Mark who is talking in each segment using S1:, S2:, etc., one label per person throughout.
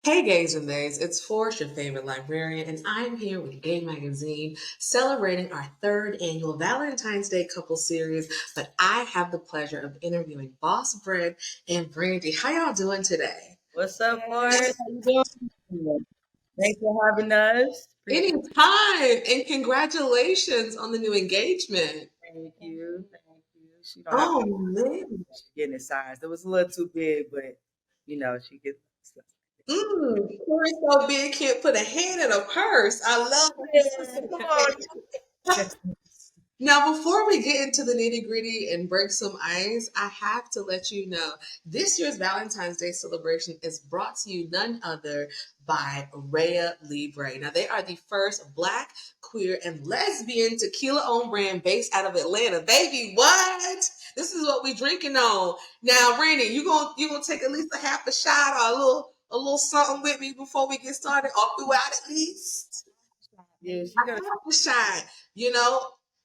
S1: Hey, gays and days, it's Forrest, your favorite librarian, and I'm here with Gaye Magazine celebrating our third annual Valentine's Day couple series. But I have the pleasure of interviewing Boss Britt and Brandi. How y'all doing today?
S2: What's up, Forrest? How you doing? Thanks for having us. Appreciate it.
S1: Anytime, and congratulations on the new engagement.
S2: Thank you. Thank you. She don't have
S1: Oh,
S2: to
S1: man.
S2: she's getting it sized. It was a little too big, but she gets
S1: Purse so big, can't put a hand in a purse. I love it. Come on. Now, before we get into the nitty gritty and break some ice, I have to let you know this year's Valentine's Day celebration is brought to you none other by Rhea Libre. Now, they are the first Black, queer, and lesbian tequila owned brand based out of Atlanta. Baby, what? This is what we drinking on. Now, Randy, you gonna take at least a half a shot or a little something with me before we get started, or throughout at least.
S2: Yeah, she
S1: I
S2: gonna
S1: have a shot, you know,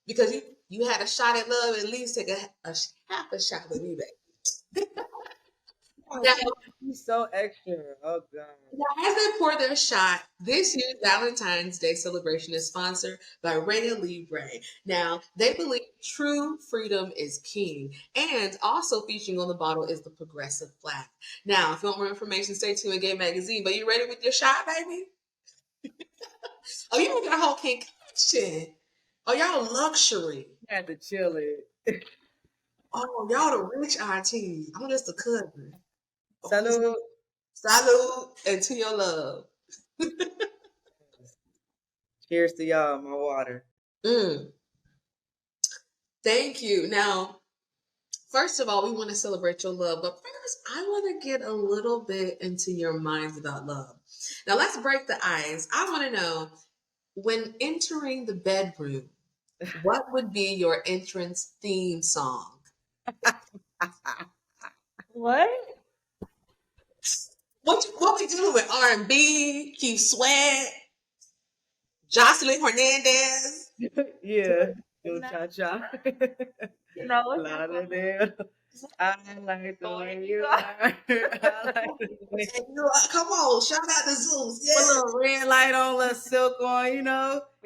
S1: because you had a shot at love. At least take half a shot with me, baby. Now,
S2: she's so extra. Oh god.
S1: now, as they pour their shot, this year's Valentine's Day celebration is sponsored by Rhea Libre. Now, they believe true freedom is king, and also featuring on the bottle is the progressive flag. Now, if you want more information, stay tuned in Gaye Magazine. But you ready with your shot, baby? Oh, you making a whole concoction. Oh, y'all luxury.
S2: Had to chill it.
S1: Oh, y'all the rich aunties. I'm just a cousin.
S2: Salud.
S1: Salute and to your love.
S2: Cheers to y'all, my water.
S1: Mm, thank you. Now, first of all, we want to celebrate your love, but first, I want to get a little bit into your minds about love. Now, let's break the ice. I want to know when entering the bedroom, what would be your entrance theme song?
S2: What?
S1: What we doing with R&B, Keith Sweat, Jocelyn Hernandez?
S2: Yeah. Do cha cha. Lauderdale. I like the way you are. I like the way
S1: Come on, shout out to Zeus.
S2: put a
S1: Yeah.
S2: little red light on, little silk on.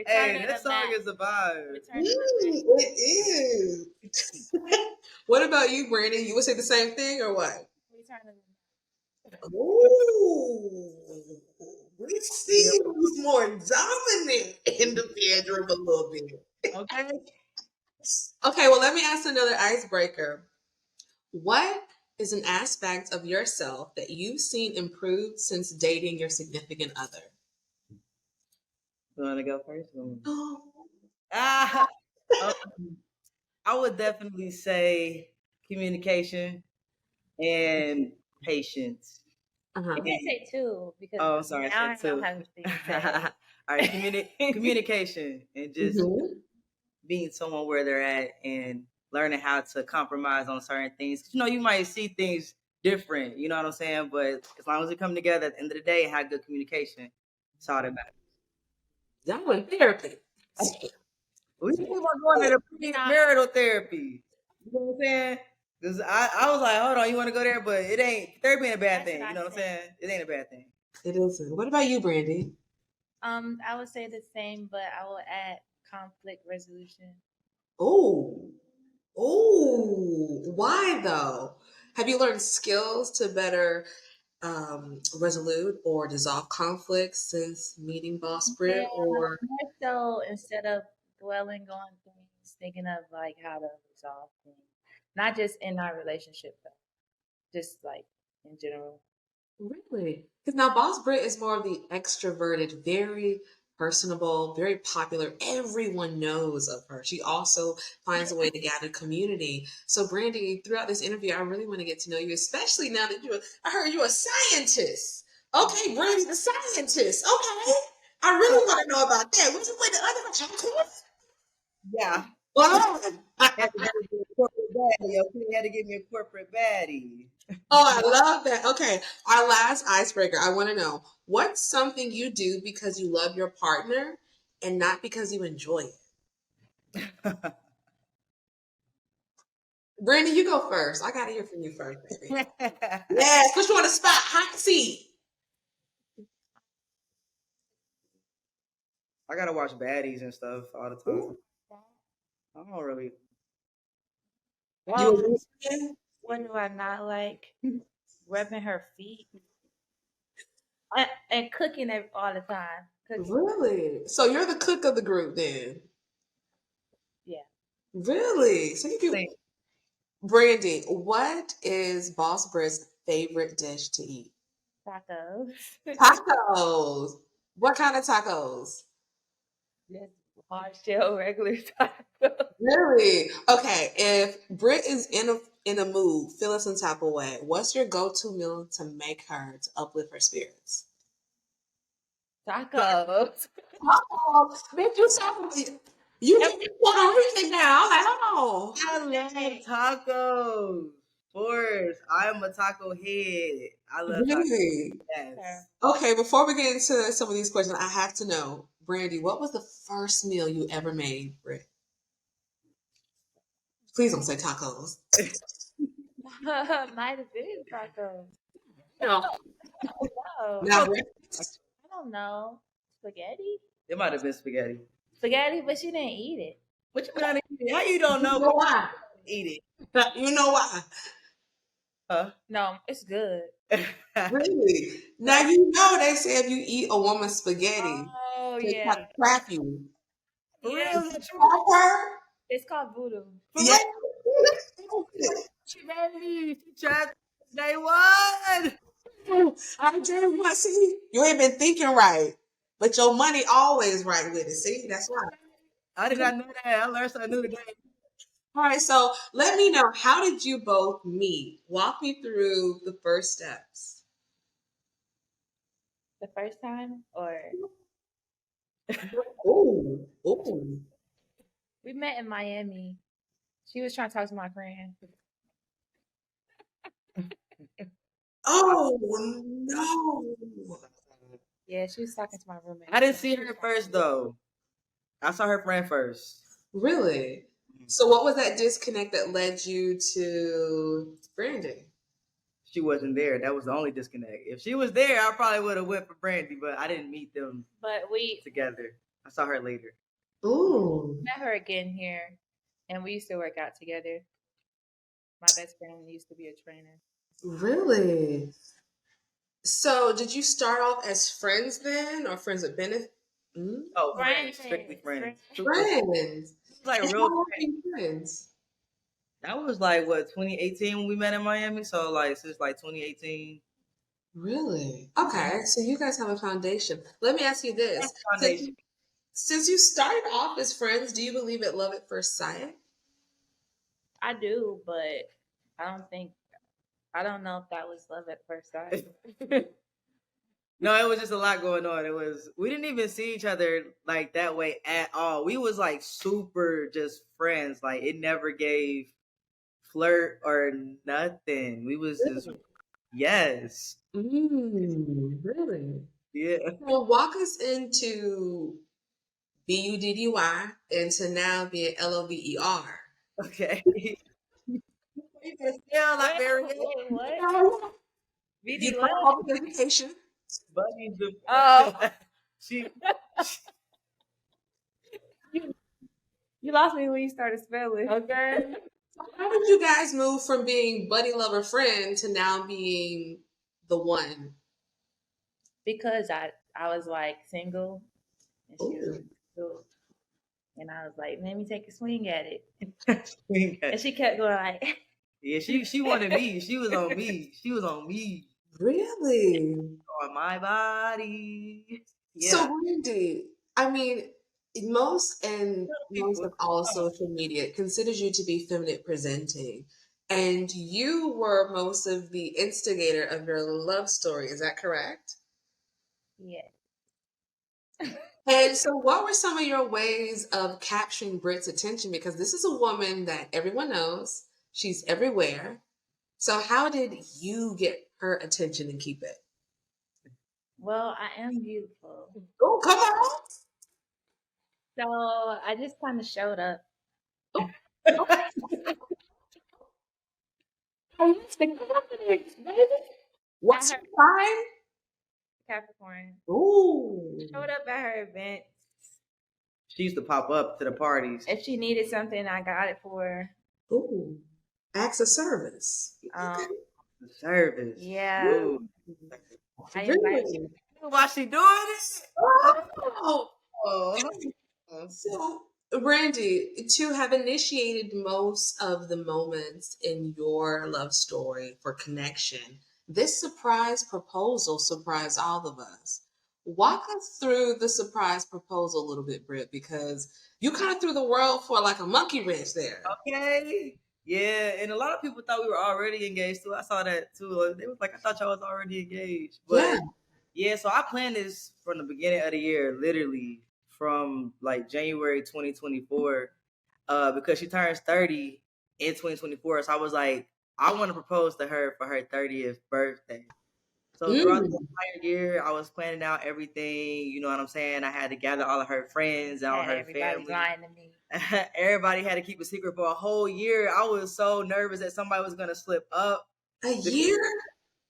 S2: Hey, that song is a vibe.
S1: It is. What about you, Brandon? You would say the same thing or what? Ooh, we see who's more dominant in the bedroom a little bit.
S2: Okay.
S1: Okay, well, let me ask another icebreaker. What is an aspect of yourself that you've seen improved since dating your significant other?
S2: You want to go first?
S1: Oh,
S2: Ah, um, I would definitely say communication and patience.
S1: uh-huh.
S3: You can say two because
S2: Oh, I'm sorry,
S3: now
S2: I
S3: I
S2: said
S3: know
S2: two.
S3: how to say.
S2: All right, communication and just
S1: Mhm.
S2: being someone where they're at and learning how to compromise on certain things. 'Cause, you might see things different, you know what I'm saying? But as long as we come together at the end of the day and have good communication, it's all that matters.
S1: Y'all in therapy.
S2: We keep on going to the marital therapy. You know what I'm saying? Because I was like, hold on, you want to go there? But it ain't, therapy ain't a bad thing. You know what I'm saying? It ain't a bad thing.
S1: It isn't. What about you, Brandy?
S3: I would say the same, but I will add conflict resolution.
S1: Oh, oh, why though? Have you learned skills to better resolute or dissolve conflicts since meeting Boss Brit?
S3: Yeah,
S1: Or
S3: more so instead of dwelling on things, thinking of like how to resolve things, not just in our relationship, but just like in general.
S1: really? Because now Boss Brit is more of the extroverted, very personable, very popular. Everyone knows of her. She also finds a way to gather community. So, Brandy, throughout this interview, I really want to get to know you, especially now that I heard you're a scientist. Okay, Brandy, the scientist. Okay. I really want to know about that. What's the way the other one?
S2: Yeah.
S1: Well,
S2: Had to give me a corporate baddie. Okay, had to give me a corporate baddie.
S1: oh, I love that. Okay, our last icebreaker. I want to know what's something you do because you love your partner and not because you enjoy it. Brandy, you go first. I got to hear from you first, baby. Yes, put you on the spot. Hot seat.
S2: I gotta watch baddies and stuff all the time. I don't really.
S1: You a
S3: Well,
S1: Bruce fan?
S3: what do I not like? Rubbing her feet and cooking all the time. Cooking,
S1: Really? So you're the cook of the group then?
S3: yeah.
S1: Really? So you do.
S2: Think
S1: Brandy, what is Boss Britt's favorite dish to eat?
S3: Tacos.
S1: Tacos. What kind of tacos?
S3: Just hard shell regular tacos.
S1: Really? Okay, if Britt is in a mood, feeling some type of way, what's your go-to meal to make her to uplift her spirits?
S3: Tacos.
S1: Oh, bitch, you sound you just Puerto Rican now. I'm like, hold
S2: I love tacos. Of course, I'm a taco head. I
S1: on.
S2: love tacos.
S1: Really?
S3: Okay.
S2: Yes.
S1: Okay, before we get into some of these questions, I have to know, Brandy, what was the first meal you ever made, Britt? Please don't say tacos.
S3: Might have been tacos.
S1: No.
S3: No.
S1: Now,
S3: I
S1: Britt,
S3: don't know. Spaghetti?
S2: It might have been spaghetti.
S3: Spaghetti, but she didn't eat it.
S2: What you gotta eat it? How you don't
S1: you
S2: know?
S1: know why?
S2: Eat
S1: You know why?
S2: it,
S3: No, it's good.
S2: huh?
S1: Really? Now you know they say if you eat a woman's spaghetti,
S3: Oh
S1: they try
S3: yeah.
S1: to trap you.
S2: For real?
S3: Yeah.
S2: Is that true?
S1: Trap her?
S3: It's called voodoo.
S2: For
S1: Yeah.
S2: real? She made me. She tried day one.
S1: I did what? See, you ain't been thinking right, but your money always right with it. See, that's why.
S2: I did not know that. I learned something new today.
S1: All right, so let me know, how did you both meet? Walk me through the first steps.
S3: The first time, or
S1: Oh, oh,
S3: we met in Miami. She was trying to talk to my friend.
S1: oh no!
S3: Yeah, she was talking to my roommate.
S2: I didn't see her first though. I saw her friend first.
S1: Really? So, what was that disconnect that led you to branding?
S2: She wasn't there. That was the only disconnect. If she was there, I probably would have went for Brandy, but I didn't meet them
S3: But we
S2: together. I saw her later.
S1: Ooh,
S3: met her again here, and we used to work out together. My best friend used to be a trainer.
S1: really? So, did you start off as friends then, or friends with benefit? Mm?
S2: Oh,
S3: Friends.
S2: friends, strictly friends.
S1: Friends.
S2: Like
S1: And
S2: real
S1: how long
S2: friends.
S1: have you been friends?
S2: That was like what 2018 when we met in Miami. So like since like 2018.
S1: Really? Okay, so you guys have a foundation. Let me ask you this:
S2: Foundation.
S1: since you started off as friends, do you believe in love at first sight?
S3: I do, but I don't know if that was love at first sight.
S2: No, it was just a lot going on. We didn't even see each other like that way at all. We was like super just friends. Like it never gave flirt or nothing. We was just yes.
S1: Really?
S2: Yeah.
S1: Well, walk us into BUDDY into now being LOVER.
S2: Okay. You can tell like very
S3: Wait, what?
S1: You
S3: BD
S1: know
S3: what?
S1: public education.
S2: Buddy.
S3: Oh.
S2: She
S3: You lost me when you started spelling. Okay.
S1: How did you guys move from being buddy lover friend to now being the one?
S3: Because I was like single and she was
S1: Ooh.
S3: single. And I was like, let me take a swing at it.
S2: yeah,
S3: And she kept going like
S2: she wanted me. She was on me. She was on me.
S1: Really?
S2: On my body.
S1: So
S2: Yeah.
S1: Randy, I mean, most
S2: People.
S1: of all social media considers you to be feminine presenting. And you were most of the instigator of your love story, is that correct?
S3: yeah.
S1: And so, what were some of your ways of capturing Brit's attention? Because this is a woman that everyone knows, she's everywhere. So, how did you get her attention and keep it?
S3: Well, I am beautiful.
S1: Oh, come on.
S3: So I just kind of showed up.
S1: What's
S3: At
S1: your
S3: her
S1: sign?
S3: Capricorn.
S1: Ooh.
S3: Showed up at her events.
S2: She used to pop up to the parties.
S3: If she needed something, I got it for her.
S1: Ooh, acts of service. Okay.
S2: The service.
S3: Yeah,
S2: Ooh.
S3: I invite.
S1: Really?
S2: Why she doing it?
S1: Oh.
S2: Oh.
S1: So, Brandy, to have initiated most of the moments in your love story for connection, this surprise proposal surprised all of us. Walk us through the surprise proposal a little bit, Britt, because you kind of threw the world for like a monkey wrench there.
S2: Okay. Yeah, and a lot of people thought we were already engaged too. I saw that too. They was like, I thought y'all was already engaged.
S1: Yeah.
S2: But yeah, so I planned this from the beginning of the year, literally from like January 2024, because she turns 30 in 2024. So I was like, I want to propose to her for her 30th birthday. So throughout the
S1: Mm.
S2: entire year, I was planning out everything. You know what I'm saying? I had to gather all of her friends, all
S3: Had
S2: her
S3: everybody
S2: family.
S3: lying to me.
S2: Everybody had to keep a secret for a whole year. I was so nervous that somebody was gonna slip up.
S1: A year?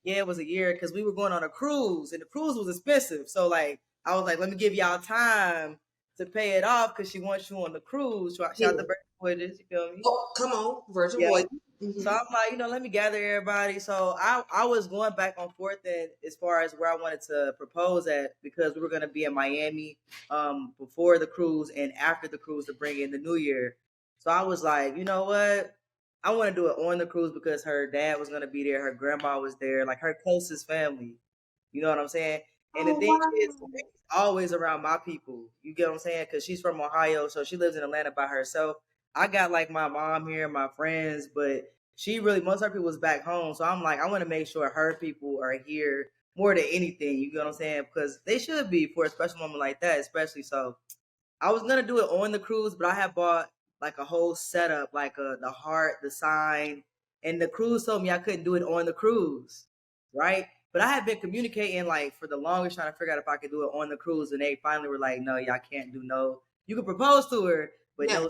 S2: Yeah, it was a year because we were going on a cruise, and the cruise was expensive. So like, I was like, let me give y'all time to pay it off because she wants you on the cruise. Shout
S1: Yeah.
S2: out the Virgin Voyages, you feel me?
S1: Oh, come on, Virgin
S2: Yeah.
S1: Voice.
S2: So I'm like, let me gather everybody. So I was going back and forth and as far as where I wanted to propose at because we were gonna be in Miami before the cruise and after the cruise to bring in the new year. So I was like, you know what? I want to do it on the cruise because her dad was gonna be there, her grandma was there, like her closest family. You know what I'm saying? And the
S1: Oh,
S2: thing
S1: wow.
S2: is, she's always around my people. You get what I'm saying? Because she's from Ohio, so she lives in Atlanta by herself. I got like my mom here, my friends, but she really most of her people was back home. So I'm like, I want to make sure her people are here more than anything. You get what I'm saying? Because they should be for a special moment like that, especially. So I was gonna do it on the cruise, but I had bought like a whole setup, like the heart, the sign, and the cruise told me I couldn't do it on the cruise, right? But I had been communicating like for the longest, trying to figure out if I could do it on the cruise, and they finally were like, "No, y'all can't do no. You can propose to her, but
S1: Yeah.
S2: no."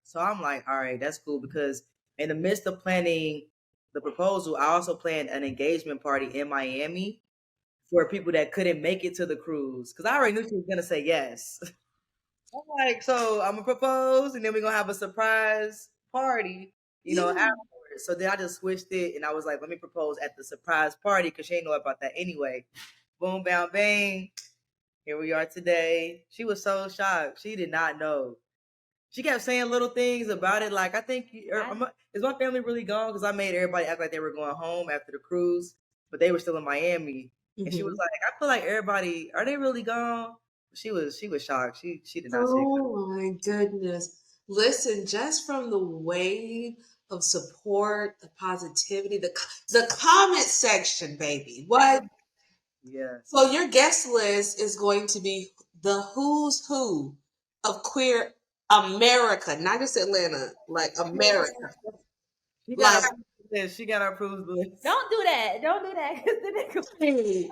S2: So I'm like, "All right, that's cool." Because in the midst of planning the proposal, I also planned an engagement party in Miami for people that couldn't make it to the cruise, because I already knew she was gonna say yes. I'm like, so I'm gonna propose, and then we're gonna have a surprise party,
S1: Yeah.
S2: afterwards. So then I just switched it, and I was like, let me propose at the surprise party because she ain't know about that anyway. Boom, bam, bang. Here we are today. She was so shocked. She did not know. She kept saying little things about it, like I think is my family really gone? Because I made everybody act like they were going home after the cruise, but they were still in Miami. And she was
S1: Mhm.
S2: like, I feel like everybody are they really gone? She was shocked. She did not see it.
S1: Oh my goodness. Listen, just from the wave of support, the positivity, the comment section, baby. What?
S2: Yes.
S1: So your guest list is going to be the who's who of queer America, not just Atlanta, like America.
S2: She got
S1: Like,
S2: approved list. She got our approved list.
S3: Don't do that. Don't do that. 'Cause the nigga.
S1: hey.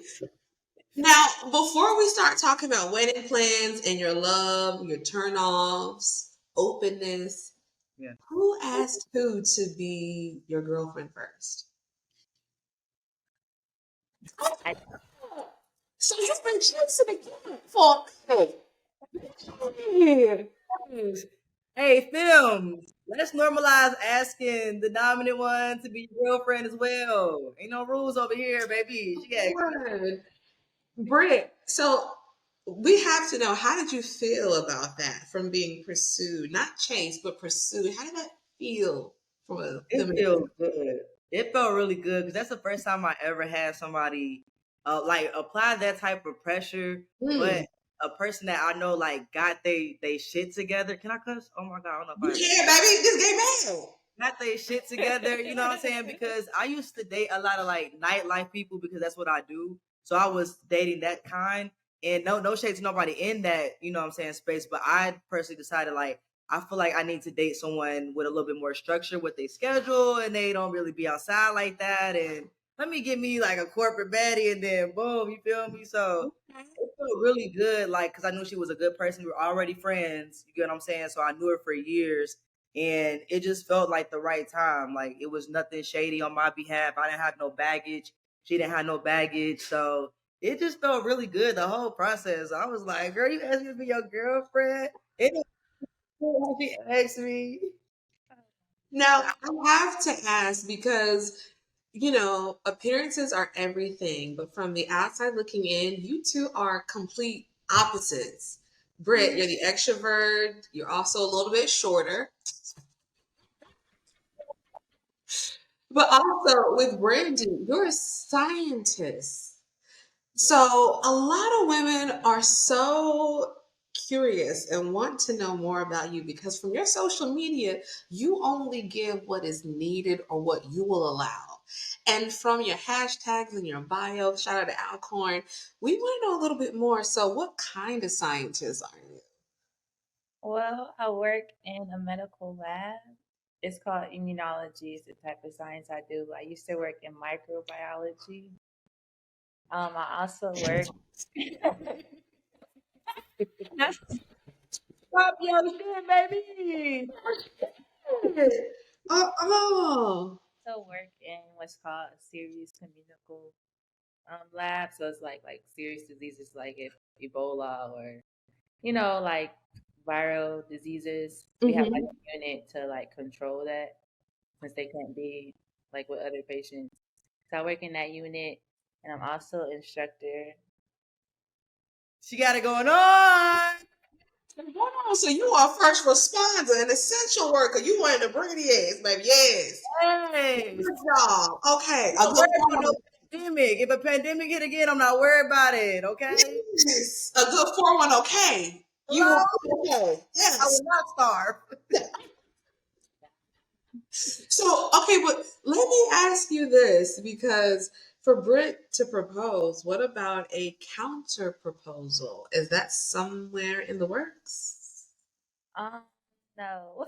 S1: Now, before we start talking about wedding plans and your love, your turn-offs, openness,
S2: Yeah.
S1: who asked who to be your girlfriend first?
S3: I,
S1: So you've been chasing again for hey.
S2: Hey, films. Let's normalize asking the dominant one to be your girlfriend as well. Ain't no rules over here, baby. She got
S1: Word. Britt, so we have to know, how did you feel about that from being pursued, not chased, but pursued? How did that feel from a
S2: it
S1: feminine?
S2: feels good. It felt really good because that's the first time I ever had somebody like apply that type of pressure,
S1: Mm,
S2: but a person that I know like got they shit together. Can I cuss? Oh my god, I don't know if
S1: you
S2: I
S1: can, baby. This gay man.
S2: got they shit together. You know what I'm saying? Because I used to date a lot of like nightlife people because that's what I do. So I was dating that kind, and no shade to nobody in that, you know what I'm saying, space. But I personally decided like I feel like I need to date someone with a little bit more structure with their schedule, and they don't really be outside like that. And let me get me like a corporate baddie, and then boom, you feel me? So it felt really good, like, because I knew she was a good person. We were already friends. You get what I'm saying? So I knew her for years, and it just felt like the right time. Like it was nothing shady on my behalf. I didn't have no baggage. She didn't have no baggage. So it just felt really good the whole process. I was like, girl, you asked me to be your girlfriend. It she asked me.
S1: Now, I have to ask because, appearances are everything, but from the outside looking in, you two are complete opposites. Britt, you're the extrovert, you're also a little bit shorter, but also with Brandy, you're a scientist. So a lot of women are so curious and want to know more about you because from your social media, you only give what is needed or what you will allow. And from your hashtags and your bio, shout out to Alcorn, we want to know a little bit more. So, what kind of scientist are you?
S3: Well, I work in a medical lab. It's called immunology. It's the type of science I do. I used to work in microbiology. I also work. I
S2: Pop your shit, baby.
S1: Oh.
S3: also work in what's called a serious communicable lab. So it's like serious diseases like Ebola or like viral diseases. We have like
S1: Mhm.
S3: a unit to like control that since they can't be like with other patients. So I work in that unit, and I'm also instructor.
S2: She got it going on.
S1: Wow, so you are a first responder, an essential worker. You one of the Brady's, baby. Yes.
S2: Hey,
S1: Good job. Okay.
S2: I'm
S1: A
S2: not
S1: good
S2: worried about no
S1: 411.
S2: pandemic. If a pandemic hit again, I'm not worried about it. Okay.
S1: Yes. A good 411. Okay. You
S2: Hello.
S1: will be okay.
S2: I
S1: Yes.
S2: will not starve.
S1: So, okay, but let me ask you this because for Brit to propose, what about a counter proposal? Is that somewhere in the works?
S3: No.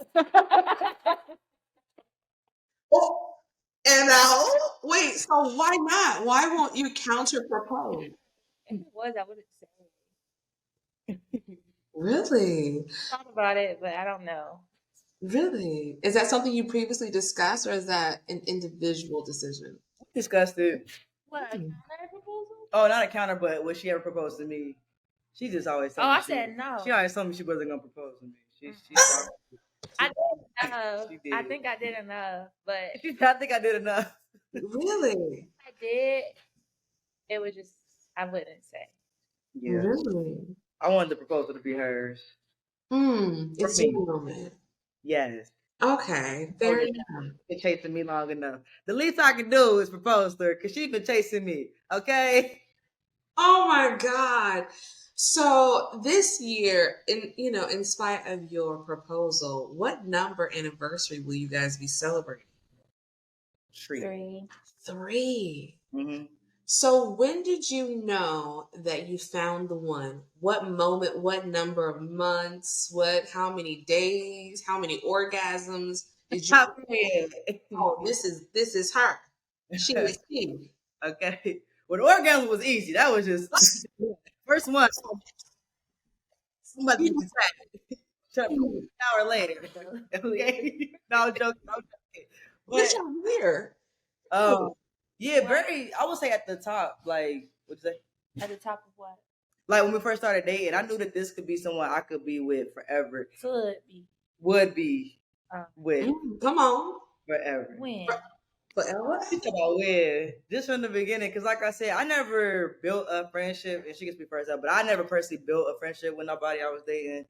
S1: Oh, and now, wait, so why not? Why won't you counter propose?
S3: If it was, I wouldn't say.
S1: Really?
S3: Thought about it, but I don't know.
S1: Really? Is that something you previously discussed or is that an individual decision?
S2: Discussed it.
S3: What, a
S1: Hmm.
S3: counter proposal?
S2: Oh, not a counter, but would she ever propose to me? She just always told
S3: Oh,
S2: me
S3: I said
S2: she
S3: no.
S2: always told me she wasn't gonna propose to me. She
S3: Mm-mm.
S2: promised.
S3: I
S2: She
S3: did
S2: promised.
S3: enough.
S2: She
S3: I
S2: did.
S3: think I did enough, but
S2: I think I did enough.
S1: Really?
S3: I did. It was just I wouldn't say.
S2: Yeah.
S1: Really?
S2: I wanted the proposal to be hers. For
S1: It's
S2: me.
S1: your moment.
S2: Yes.
S1: Okay,
S2: Oh
S1: fair
S2: yeah.
S1: enough.
S2: Been chasing me long enough. The least I can do is propose to her because she's been chasing me. Okay.
S1: Oh my God. So this year, in spite of your proposal, what number anniversary will you guys be celebrating?
S2: Treat.
S3: 3.
S1: 3.
S2: Mm-hmm.
S1: So when did you know that you found the one? What moment, what number of months, how many days, how many orgasms did you
S2: Top
S1: oh, this is her. She is she.
S2: Okay. Well, the orgasm was easy. That was just first one. I'm about to get the track. Shut up. An hour later. Okay. No, I'm joking. I'm joking.
S1: Look
S2: But
S1: here.
S2: um,
S1: Oh,
S2: yeah,
S3: What?
S2: very. I would say at the top, like what'd you say?
S3: At the top of what?
S2: Like when we first started dating, I knew that this could be someone I could be with forever.
S3: Could be.
S2: Would be
S3: Um,
S2: with
S1: come on.
S2: forever.
S3: when?
S1: Forever?
S2: You talk about when? Just from the beginning, because like I said, I never built a friendship, and she can speak for herself, but I never personally built a friendship with nobody I was dating.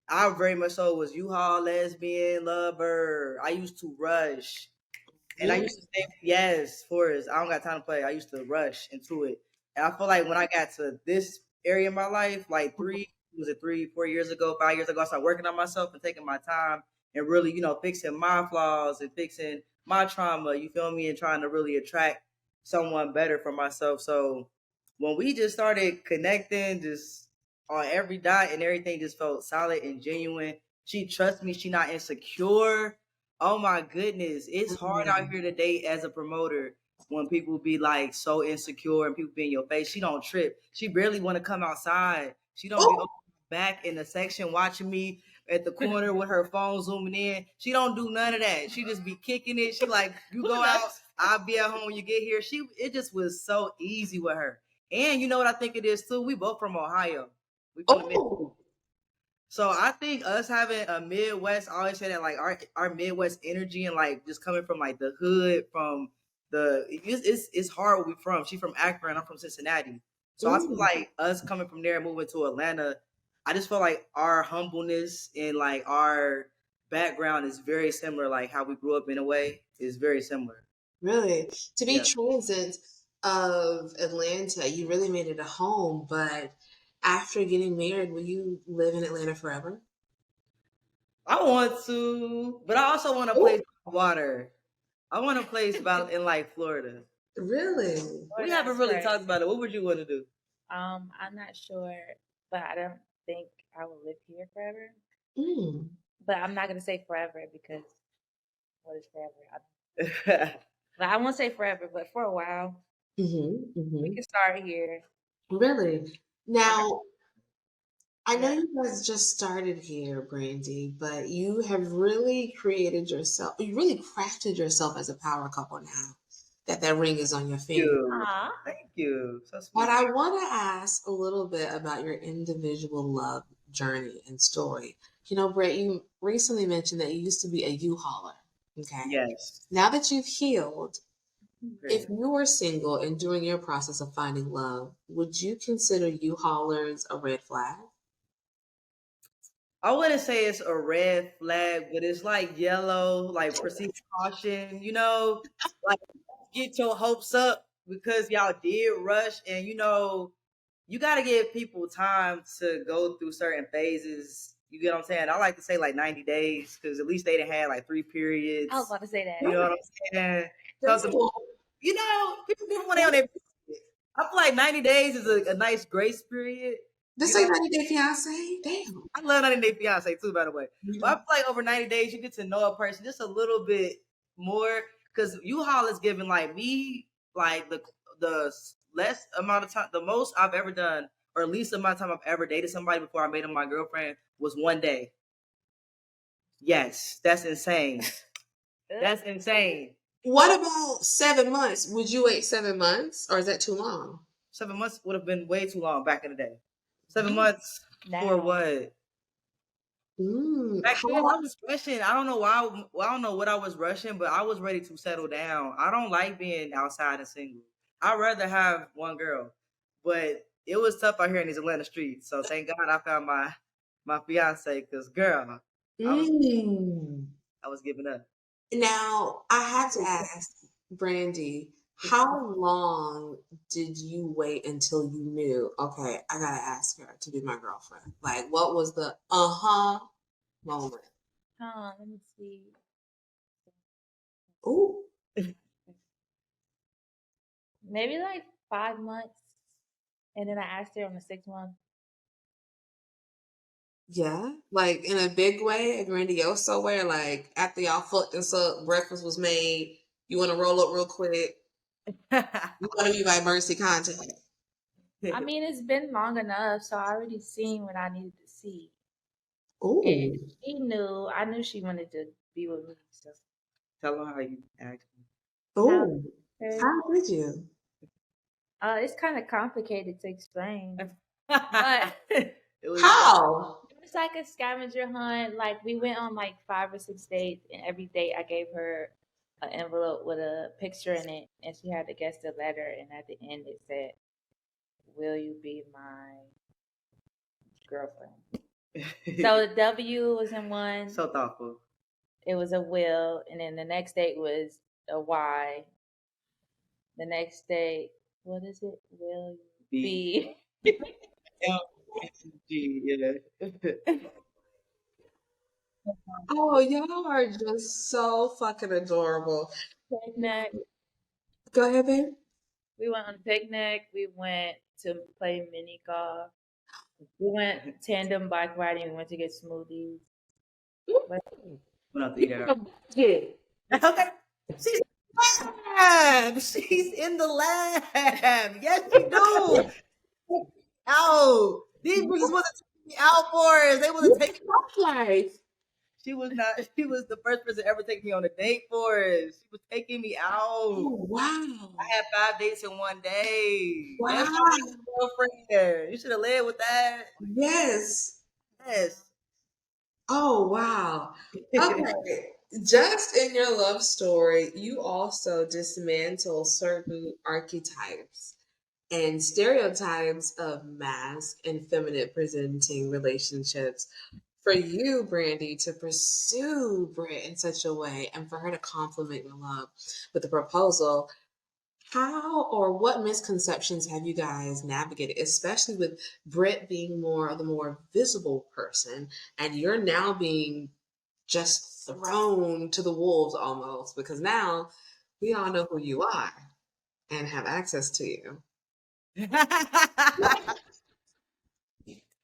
S2: I very much so was U-Haul lesbian lover. I used to rush. And I
S1: Really?
S2: used to say, yes, Forrest, I don't got time to play. I used to rush into it. And I feel like when I got to this area of my life, like was it 3, 4 years ago, 5 years ago, I started working on myself and taking my time and really, fixing my flaws and fixing my trauma, you feel me, and trying to really attract someone better for myself. So when we just started connecting, just on every dot and everything just felt solid and genuine. She trusts me. She not insecure. Oh my goodness, it's hard out here to date as a promoter when people be like so insecure and people be in your face. She don't trip. She barely want to come outside. She don't be
S1: Oh,
S2: back in the section watching me at the corner with her phone zooming in. She don't do none of that. She just be kicking it. She like, you go out, I'll be at home when you get here. It just was so easy with her. And you know what I think it is too? We both from Ohio. We from the Midwest.
S1: oh.
S2: So I think us having a Midwest, I always say that like our Midwest energy and like just coming from like the hood, from it's hard where we from. She from Akron, I'm from Cincinnati. So I feel like us coming from there and moving to Atlanta, I just feel like our humbleness and like our background is very similar. Like how we grew up in a way is very similar.
S1: Really? To be
S2: Yeah.
S1: transient of Atlanta, you really made it a home, but after getting married, will you live in Atlanta forever?
S2: I want to, but I also want a place by water. I want a place about in like Florida.
S1: Really?
S3: Or
S2: We haven't
S3: that's
S2: really
S3: great.
S2: talked about it. What would you want to do?
S3: I'm not sure, but I don't think I will live here forever.
S1: Mm.
S3: But I'm not gonna say forever because what is forever? But I won't say forever, but for a while. We can start here.
S1: Really?
S3: Okay.
S1: Now, I know
S3: Yeah.
S1: you guys just started here, Brandy, but you have really created yourself, you really crafted yourself as a power couple now that ring is on your
S2: Thank
S1: finger.
S2: you.
S3: Aw.
S2: Thank you. So
S1: But
S2: sweet.
S1: I want to ask a little bit about your individual love journey and story. You know, Brett, you recently mentioned that you used to be a U-hauler. Okay.
S2: Yes.
S1: Now that you've healed,
S2: Great.
S1: if you were single and during your process of finding love, would you consider U-haulers a red flag?
S2: I wouldn't say it's a red flag, but it's like yellow, like proceed with caution, like get your hopes up because y'all did rush and you gotta give people time to go through certain phases. You get what I'm saying? I like to say like 90 days because at least they done had like 3 periods.
S3: I was about to say that.
S2: You know what I'm saying?
S1: That's
S2: Something,
S1: cool.
S2: people when they on their period. I feel like 90 days is a nice grace period.
S1: This
S2: You know,
S1: ain't 90 Day Fiance. Damn.
S2: I love 90 Day Fiance too, by the way. But I feel like over 90 days, you get to know a person just a little bit more. Because U-Haul is giving like me like the less amount of time, the most I've ever done, or least amount of time I've ever dated somebody before I made them my girlfriend was 1 day. Yes, that's insane. That's insane.
S1: What about 7 months? Would you wait 7 months or is that too long?
S2: 7 months would have been way too long back in the day. 7 months for
S3: Now.
S2: what? Back then, I was rushing. I don't know why. Well, I don't know what I was rushing, but I was ready to settle down. I don't like being outside and single. I'd rather have one girl, but it was tough out here in these Atlanta streets. So thank God I found my fiance. Cause girl, I was
S1: Mm.
S2: I was giving up.
S1: Now, I have to ask, Brandy, how long did you wait until you knew, okay, I gotta ask her to be my girlfriend? Like, what was the moment?
S3: Let me see.
S1: Ooh,
S3: Maybe like 5 months. And then I asked her on the 6th month.
S1: yeah, like in a big way, a grandioso way, like after y'all fucked and so breakfast was made, you want to roll up real quick. You want to be my mercy contact.
S3: I mean, it's been long enough, so I already seen what I needed to see. And
S1: Ooh,
S3: I knew she wanted to be with me. So
S2: Tell her how you act.
S3: how
S1: ooh, how did you?
S3: it's kind of complicated to explain. But
S2: It was
S1: How?
S3: it was like a scavenger hunt. Like we went on like 5 or 6 dates, and every date I gave her an envelope with a picture in it, and she had to guess the letter. And at the end, it said, "Will you be my girlfriend?" So the W was in one.
S2: so thoughtful.
S3: It was a will, and then the next date was a Y. The next date, what is it? Will you be?
S2: LG, yeah.
S1: Oh, y'all are just so fucking adorable.
S3: Picnic.
S1: Go ahead, babe.
S3: We went on a picnic. We went to play mini golf. We went tandem bike riding. We went to get smoothies. But
S2: We'll have to eat at our Okay. She's in the lab. She's in the lab. Yes, she do. Out. These bitches wasn't taking me out for us. They wasn't taking.
S1: Life.
S2: She was not. She was the first person to ever take me on a date for us. She was taking me out.
S1: Oh, wow.
S2: I had 5 dates in 1 day. That's
S1: Wow.
S2: my girlfriend. You should have led with that.
S1: Yes.
S2: Yes.
S1: Oh, wow. Okay. Just in your love story, you also dismantle certain archetypes and stereotypes of masc and feminine presenting relationships. For you, Brandy, to pursue Britt in such a way and for her to compliment your love with a proposal, how or what misconceptions have you guys navigated, especially with Britt being more of the more visible person and you're now being just thrown to the wolves almost because now we all know who you are and have access to you.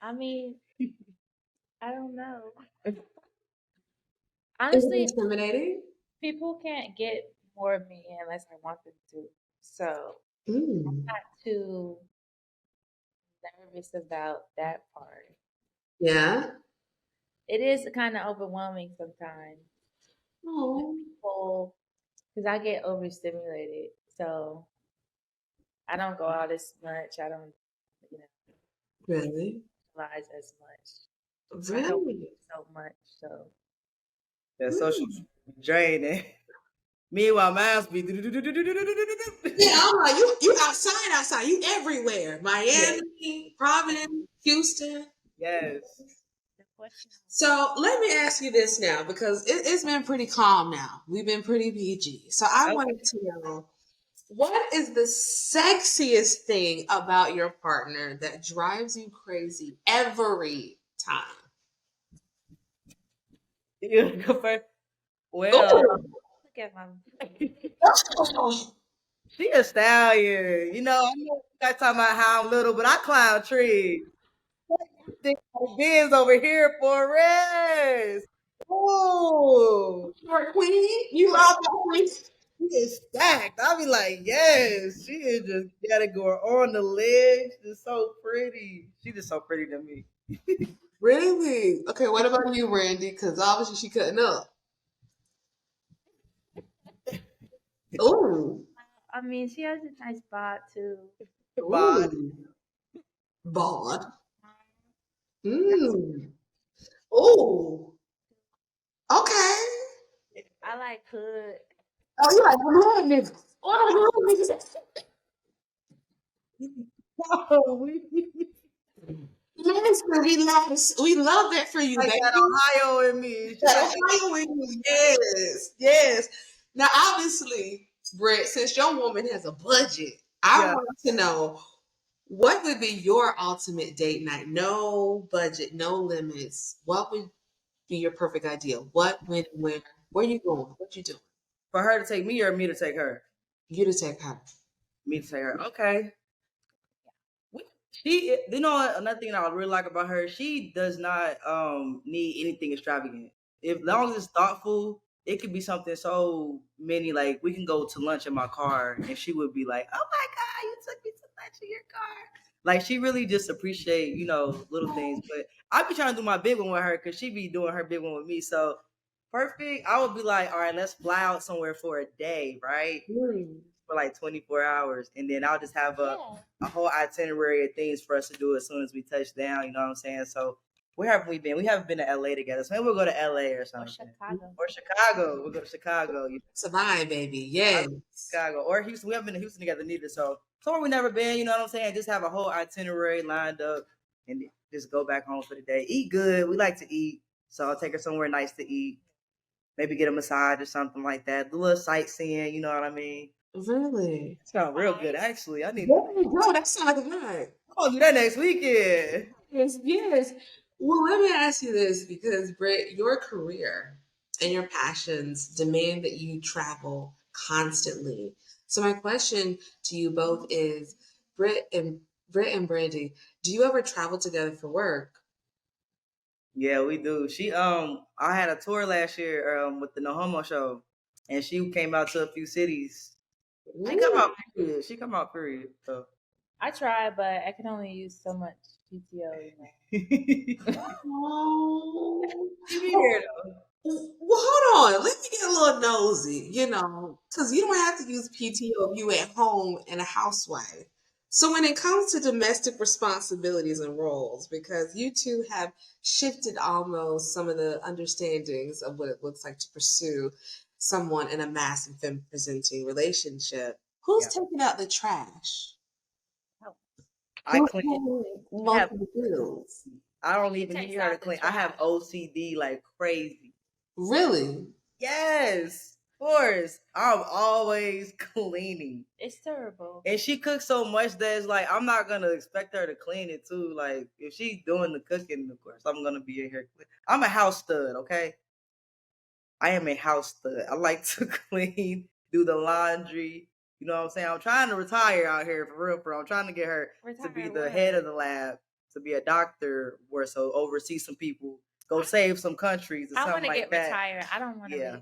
S3: I mean, I don't know.
S1: Is it
S3: Honestly,
S1: intimidating?
S3: people can't get more of me unless I want them to. So
S1: Mm.
S3: not too nervous about that part.
S1: Yeah.
S3: It is kind of overwhelming sometimes.
S1: Oh,
S3: People, because I get overstimulated, so I don't go out as much. I don't, you know,
S1: really?
S3: socialize as much. I help
S1: Really?
S3: so much. So
S2: That social
S1: Mm.
S2: draining. Meanwhile, mine's be.
S1: Yeah, I'm like, you outside. You everywhere.
S2: Yeah.
S1: Miami, Providence, Houston.
S2: Yes.
S3: the question,
S1: So let me ask you this now because it's been pretty calm now. We've been pretty PG. So I
S2: Okay.
S1: wanted to know what is the sexiest thing about your partner that drives you crazy every time?
S2: You go first. Well,
S1: Oh,
S3: look at my.
S2: she a stallion. I know you guys talking about how I'm little, but I climb trees. What you think my Ben's over here for a rest? Oh,
S1: Your queen? You love that queen?
S2: she is stacked. I be like, yes, she is just got it going on the legs. Just so pretty. She just so pretty to me.
S1: Really? Okay, what about you, Randy? Because obviously she cutting up. Ooh.
S3: I mean, she has a nice bod too.
S2: Bod.
S1: Ooh. Bod. Mm. Ooh. Okay.
S3: I like hood.
S1: Oh, you like them hood niggas. Oh, them hood niggas.
S2: Oh, we
S1: Listen, we love that for you,
S2: like that
S1: baby.
S2: Ohio in me. She
S1: That
S2: like
S1: Ohio in you. Yes, yes. Now, obviously, Brett, since your woman has a budget, I
S2: yeah.
S1: want to know what would be your ultimate date night? No budget, no limits. What would be your perfect ideal? What, when, where? Where you going? What you doing?
S2: For her to take me or me to take her?
S1: You to take her.
S2: Me to take her. Okay. She, another thing that I really like about her, she does not need anything extravagant. If long as it's thoughtful, it could be something so many. Like we can go to lunch in my car, and she would be like, "Oh my god, you took me to lunch in your car!" Like she really just appreciate little things. But I be trying to do my big one with her because she be doing her big one with me. So perfect. I would be like, "All right, let's fly out somewhere for a day, right?"
S1: Mm.
S2: For like 24 hours, and then I'll just have a whole itinerary of things for us to do as soon as we touch down. You know what I'm saying? So where have we been? We haven't been to LA together, so maybe we'll go to LA or
S3: Or
S2: something,
S3: Chicago.
S2: or Chicago. We'll go to Chicago.
S1: Survive, baby.
S2: I
S1: Yes.
S2: love Chicago or Houston. We haven't been to Houston together neither, so somewhere we never been. You know what I'm saying? Just have a whole itinerary lined up, and just go back home for the day. Eat good. We like to eat, so I'll take her somewhere nice to eat. Maybe get a massage or something like that. Do a little sightseeing. You know what I mean?
S1: Really?
S2: Sound real good, actually. I need to.
S1: There you go. That sounds like a vibe.
S2: I'll do that next weekend.
S1: Yes, yes. Well, let me ask you this because, Britt, your career and your passions demand that you travel constantly. So my question to you both is, Britt and Brandy, do you ever travel together for work?
S2: Yeah, we do. I had a tour last year with the No Homo show, and she came out to a few cities. She come
S1: Ooh.
S2: out period. She come out period. So.
S3: I try, but I can only use so much PTO.
S2: She
S1: Oh.
S2: be here though.
S1: Well, hold on. Let me get a little nosy, because you don't have to use PTO if you at home and a housewife. So when it comes to domestic responsibilities and roles, because you two have shifted almost some of the understandings of what it looks like to pursue someone in a masculine femme presenting relationship, who's
S2: Yeah.
S1: taking out the trash?
S2: I
S1: Who's
S2: clean.
S1: paying
S2: I
S1: most
S2: have.
S1: of the bills?
S2: I don't even
S3: takes
S2: need her to
S3: out the
S2: clean. I have
S3: trash.
S2: OCD like crazy.
S1: Really?
S2: Yes, of course. I'm always cleaning.
S3: It's terrible.
S2: And she cooks so much that it's like I'm not gonna expect her to clean it too. Like if she's doing the cooking, of course I'm gonna be in here. I'm a house stud, okay? I am a house stud. I like to clean, do the laundry. You know what I'm saying? I'm trying to retire out here for real, bro. I'm trying to get her to be
S3: Retire
S2: the
S3: what?
S2: head of the lab, to be a doctor, where so oversee some people, go save some countries or
S3: I
S2: something
S3: want to
S2: like
S3: get
S2: that.
S3: retired. I don't want to
S2: Yeah.
S3: be.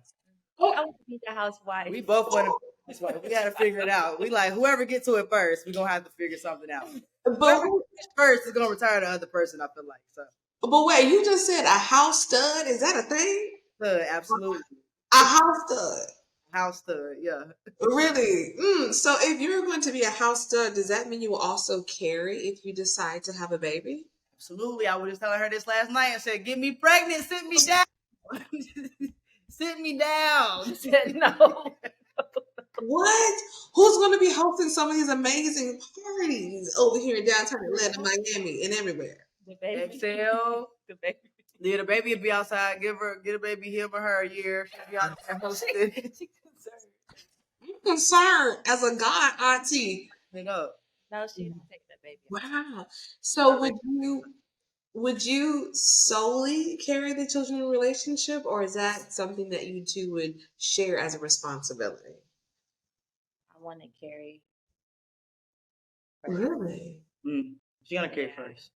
S1: Oh,
S3: I want to be the housewife.
S2: We both want to. That's why we got to figure it out. We like whoever get to it first. We're gonna have to figure something out.
S1: but
S2: Whoever gets first is gonna retire the other person. I feel like so.
S1: but wait, you just said a house stud? Is that a thing?
S2: Absolutely,
S1: A house stud.
S2: house stud. Yeah,
S1: Really? So if you're going to be a house stud, does that mean you will also carry if you decide to have a baby?
S2: absolutely. I was just telling her this last night and said, "Get me pregnant, sit me down, sit me down."
S3: Said no.
S1: What? Who's going to be hosting some of these amazing parties over here in downtown Atlanta, Miami, and everywhere?
S3: The baby.
S2: Exhale.
S3: The baby.
S2: Yeah, the baby will be outside. Get a baby him or her a year. She'll be out there hosting.
S3: She concerned.
S1: I'm concerned as a god auntie.
S2: Hang up.
S3: No, she don't take the baby.
S1: Wow. So would you solely carry the children in a relationship, or is that something that you two would share as a responsibility?
S3: I want to carry.
S1: Really?
S2: She's gonna carry first.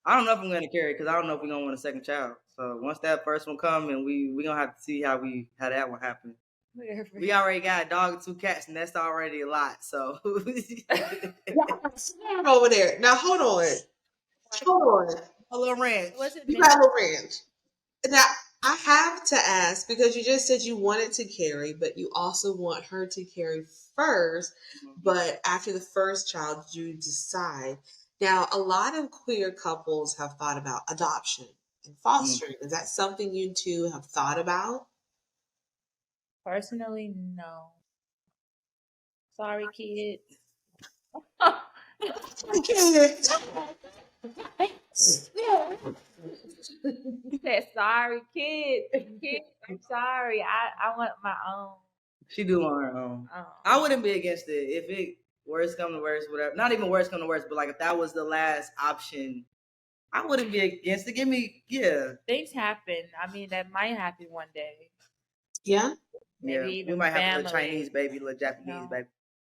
S2: I don't know if I'm gonna carry because I don't know if we're gonna want a second child. So once that first one come, and we gonna have to see how that one happen. We already got a dog and 2 cats, and that's already a lot. So
S1: Over there. Now hold on. Hold on.
S2: a little ranch.
S3: What's it?
S1: You got a ranch. Now I have to ask because you just said you wanted to carry, but you also want her to carry first. But after the first child, you decide. Now, a lot of queer couples have thought about adoption and fostering. Is that something you two have thought about?
S3: Personally, no. Sorry, kid. He said, "Sorry, kid. Kid, I'm sorry. I want my own."
S2: She do on her own. I wouldn't be against it if it worst come to worst, whatever. Not even worst come to worst, but like if that was the last option, I wouldn't be against it. Give me, yeah.
S3: Things happen. I mean, that might happen one day.
S1: Yeah.
S3: Maybe even
S2: we might have a
S3: family.
S2: little Chinese baby, little Japanese baby.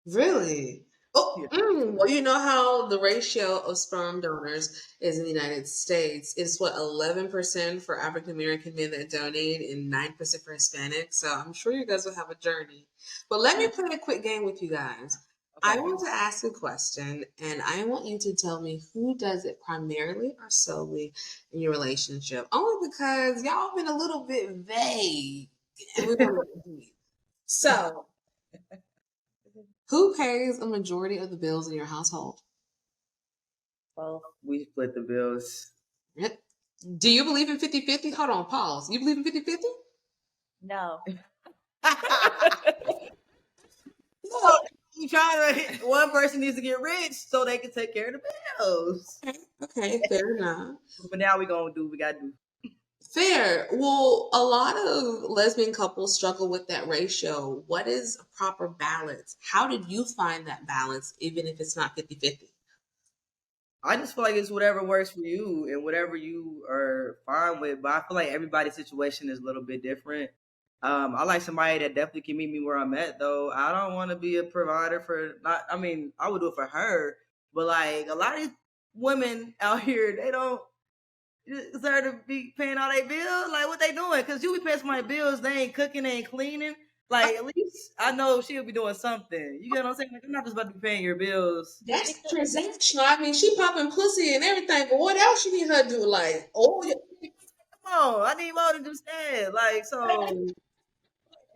S1: Really? Oh,
S2: Yeah.
S1: well, you know how the ratio of sperm donors is in the United States. It's what, 11% for African American men that donate and 9% for Hispanics. So I'm sure you guys will have a journey. But let me play a quick game with you guys. I want to ask a question, and I want you to tell me who does it primarily or solely in your relationship. Only because y'all been a little bit vague, and we want to get deep. So, who pays a majority of the bills in your household?
S3: Both.
S2: We split the bills.
S1: Yep. Do you believe in 50-50? Hold on, pause. You believe in 50-50?
S3: No.
S2: So you trying to one person needs to get rich so they can take care of the bills.
S1: Okay, fair enough.
S2: But now we gonna do what we gotta do.
S1: Fair. Well, a lot of lesbian couples struggle with that ratio. What is a proper balance? How did you find that balance, even if it's not 50-50?
S2: I just feel like it's whatever works for you and whatever you are fine with. But I feel like everybody's situation is a little bit different. I like somebody that definitely can meet me where I'm at, though. I don't want to be a provider for not. I mean, I would do it for her, but like a lot of women out here, they don't deserve to be paying all their bills. Like what they doing? Because you be paying my bills, they ain't cooking, they ain't cleaning. Like at least I know she'll be doing something. You get what I'm saying? Like I'm not just about to be paying your bills.
S1: That's transactional. I mean, she popping pussy and everything, but what else you need her to do? Like, oh, yeah.
S2: Come on, I need more than just that. Like so.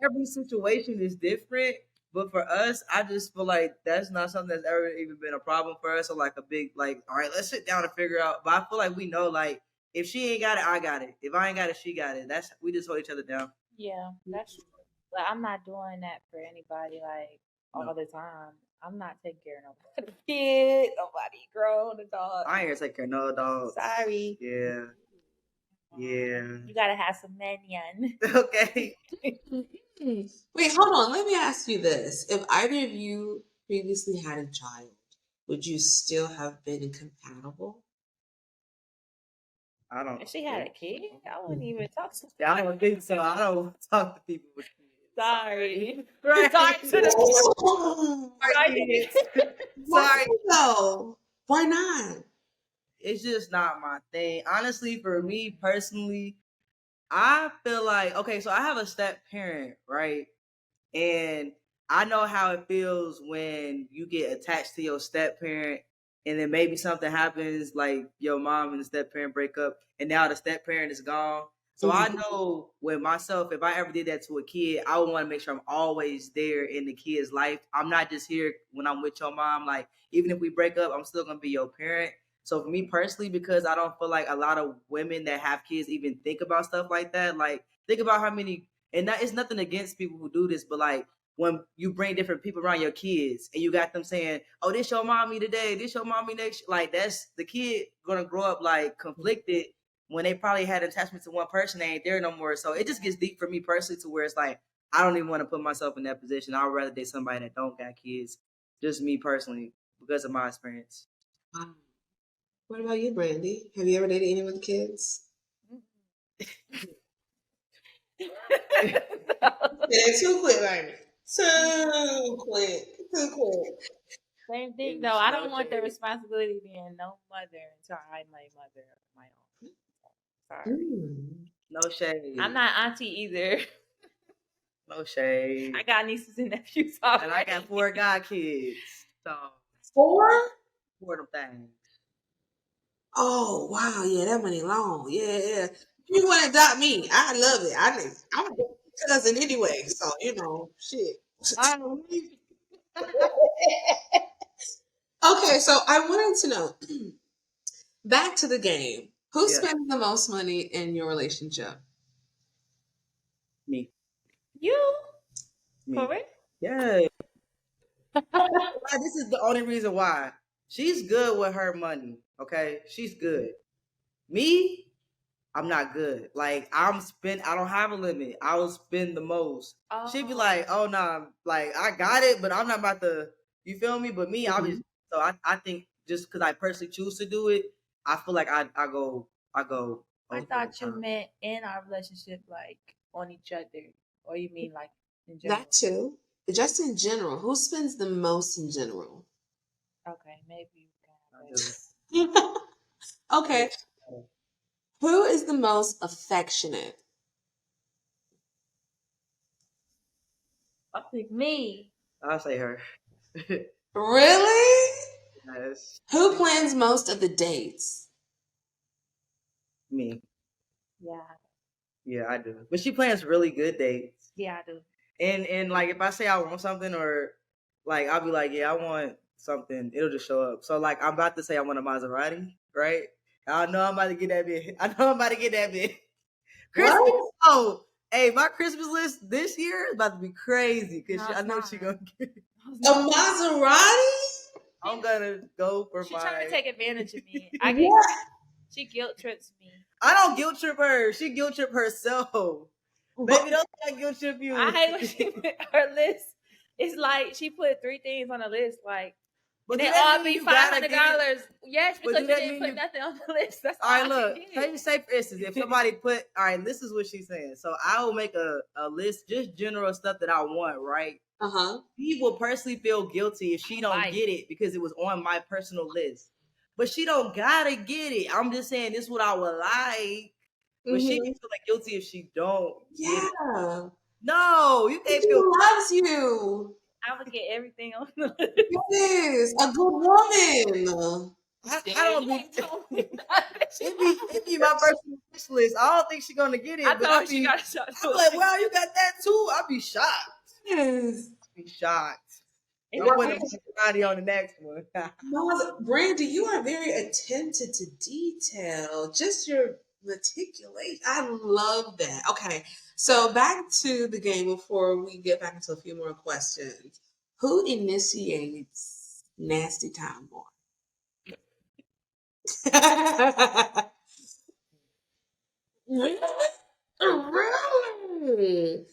S2: Every situation is different. But for us, I just feel like that's not something that's ever even been a problem for us, or like a big like, all right, let's sit down and figure out. But I feel like we know, like, if she ain't got it, I got it. If I ain't got it, she got it. That's we just hold each other down.
S3: Yeah, that's true. But I'm not doing that for anybody like
S2: No.
S3: all the time. I'm not taking care of nobody. Kid, nobody grown adult.
S2: I ain't here to take care of no dogs.
S3: Sorry.
S2: Yeah. Yeah.
S3: You gotta have some minion.
S2: Okay.
S1: Wait, hold on. Let me ask you this. If either of you previously had a child, would you still have been compatible?
S2: I don't.
S3: If she had a kid, I wouldn't even talk to
S2: Yeah, I don't think so. I don't talk to people with kids.
S3: Sorry.
S2: Right.
S3: Sorry to the
S2: Sorry.
S1: Why though? Why not?
S2: It's just not my thing. Honestly, for me personally, I feel like, okay, so I have a step parent, right? And I know how it feels when you get attached to your step parent and then maybe something happens, like your mom and the step parent break up and now the step parent is gone. So I know with myself, if I ever did that to a kid, I would want to make sure I'm always there in the kid's life. I'm not just here when I'm with your mom. Like, even if we break up, I'm still going to be your parent. So for me personally, because I don't feel like a lot of women that have kids even think about stuff like that. Like, think about how many, and that is nothing against people who do this, but like, when you bring different people around your kids and you got them saying, oh, this your mommy today, this your mommy next, like, that's the kid gonna grow up like conflicted when they probably had attachment to one person, they ain't there no more. So it just gets deep for me personally to where it's like, I don't even want to put myself in that position. I'd rather date somebody that don't got kids. Just me personally, because of my experience.
S1: Wow. What about you, Brandy? Have you ever dated anyone with kids? Yeah, too quick, Amy. Too quick. Too quick.
S3: Same thing though. I don't want the responsibility of being no mother until I'm my mother of my own. Sorry.
S2: No shade.
S3: I'm not auntie either.
S2: No shade.
S3: I got nieces and nephews already.
S2: And I got 4 god kids. So
S1: 4?
S2: 4 of them things.
S1: Oh wow, yeah, that money long. Yeah. You want to adopt me? I love it. I'm a cousin anyway, so you know, shit. Okay, so I wanted to know. Back to the game. Who
S2: Yeah.
S1: spends the most money in your relationship?
S2: Me.
S3: You?
S2: Me.
S3: For real?
S2: Yeah. This is the only reason why. She's good with her money. Okay, she's good. Me, I'm not good. Like, I don't have a limit. I will spend the most.
S3: Oh.
S2: She'd be like, oh no, nah, like, I got it, but I'm not about to, you feel me? But me, obviously, so I think just because I personally choose to do it, I feel like I go.
S3: I thought you meant in our relationship, like on each other, or you mean like in general?
S1: That too. Just in general. Who spends the most in general?
S3: Okay, maybe you can.
S1: Okay. Who is the most affectionate?
S3: I think me.
S2: I'll say her.
S1: Really?
S2: Yes.
S1: Who plans most of the dates?
S2: Me.
S3: Yeah.
S2: Yeah, I do. But she plans really good dates.
S3: Yeah, I do.
S2: And like, if I say I want something, or like, I'll be like, yeah, I want something, it'll just show up. So like, I'm about to say I want a Maserati, right? I know I'm about to get that bit. Christmas. Oh, hey, my Christmas list this year is about to be crazy because I know she gonna get it.
S1: A Maserati?
S2: I'm gonna go for
S3: She's trying to take advantage of me. She guilt trips me.
S2: I don't guilt trip her. She guilt trip herself. Baby, don't let guilt trip you.
S3: I hate when she put her list. It's like she put 3 things on the list, like,
S2: but
S3: they all be $500. Yes, because you didn't put nothing on the list. That's all.
S2: All right, look. Say for instance, if somebody put, all right, this is what she's saying. So I will make a list, just general stuff that I want, right? She will personally feel guilty if she don't get it because it was on my personal list. But she don't gotta get it. I'm just saying this is what I would like. But she can feel like guilty if she don't get it. No, you can't feel.
S1: She loves you.
S3: I would get everything on the list.
S1: Yes, a good woman.
S2: I don't think it be my personal wish list. I don't think she's gonna get it.
S3: I thought she got a shot.
S2: I'm like, wow, you got that too? I'll be shocked.
S1: Yes.
S2: Be shocked.
S3: It's
S2: Don't put
S1: Right.
S2: everybody on the next one.
S1: Brandy, you are very attentive to detail. Just your meticulation. I love that. Okay, so back to the game before we get back into a few more questions. Who initiates nasty time more? Really? Really?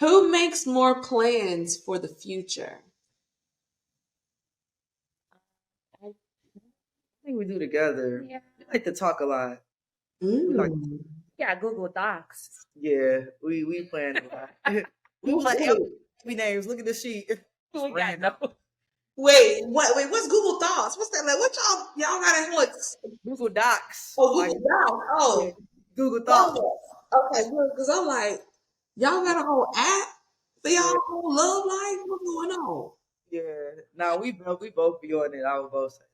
S1: Who makes more plans for the future?
S3: I,
S2: I think we do together.
S3: yeah.
S2: We like to talk a lot. We like,
S1: Mm.
S3: Yeah, Google Docs.
S2: yeah, we plan a lot. We was like, hey, baby names. Look at the sheet.
S3: We got
S2: Random.
S3: no.
S1: Wait, what? Wait, what's Google Thoughts? What's that? Like, what y'all got in what?
S2: Google Docs.
S1: Oh,
S2: Like,
S1: Google Docs.
S2: yeah,
S1: Oh,
S2: Google Thoughts.
S1: okay, good. Because I'm like, y'all got a whole app for y'all
S2: Yeah,
S1: whole love life. What's going on?
S2: yeah. Now we both be on it. I would both say,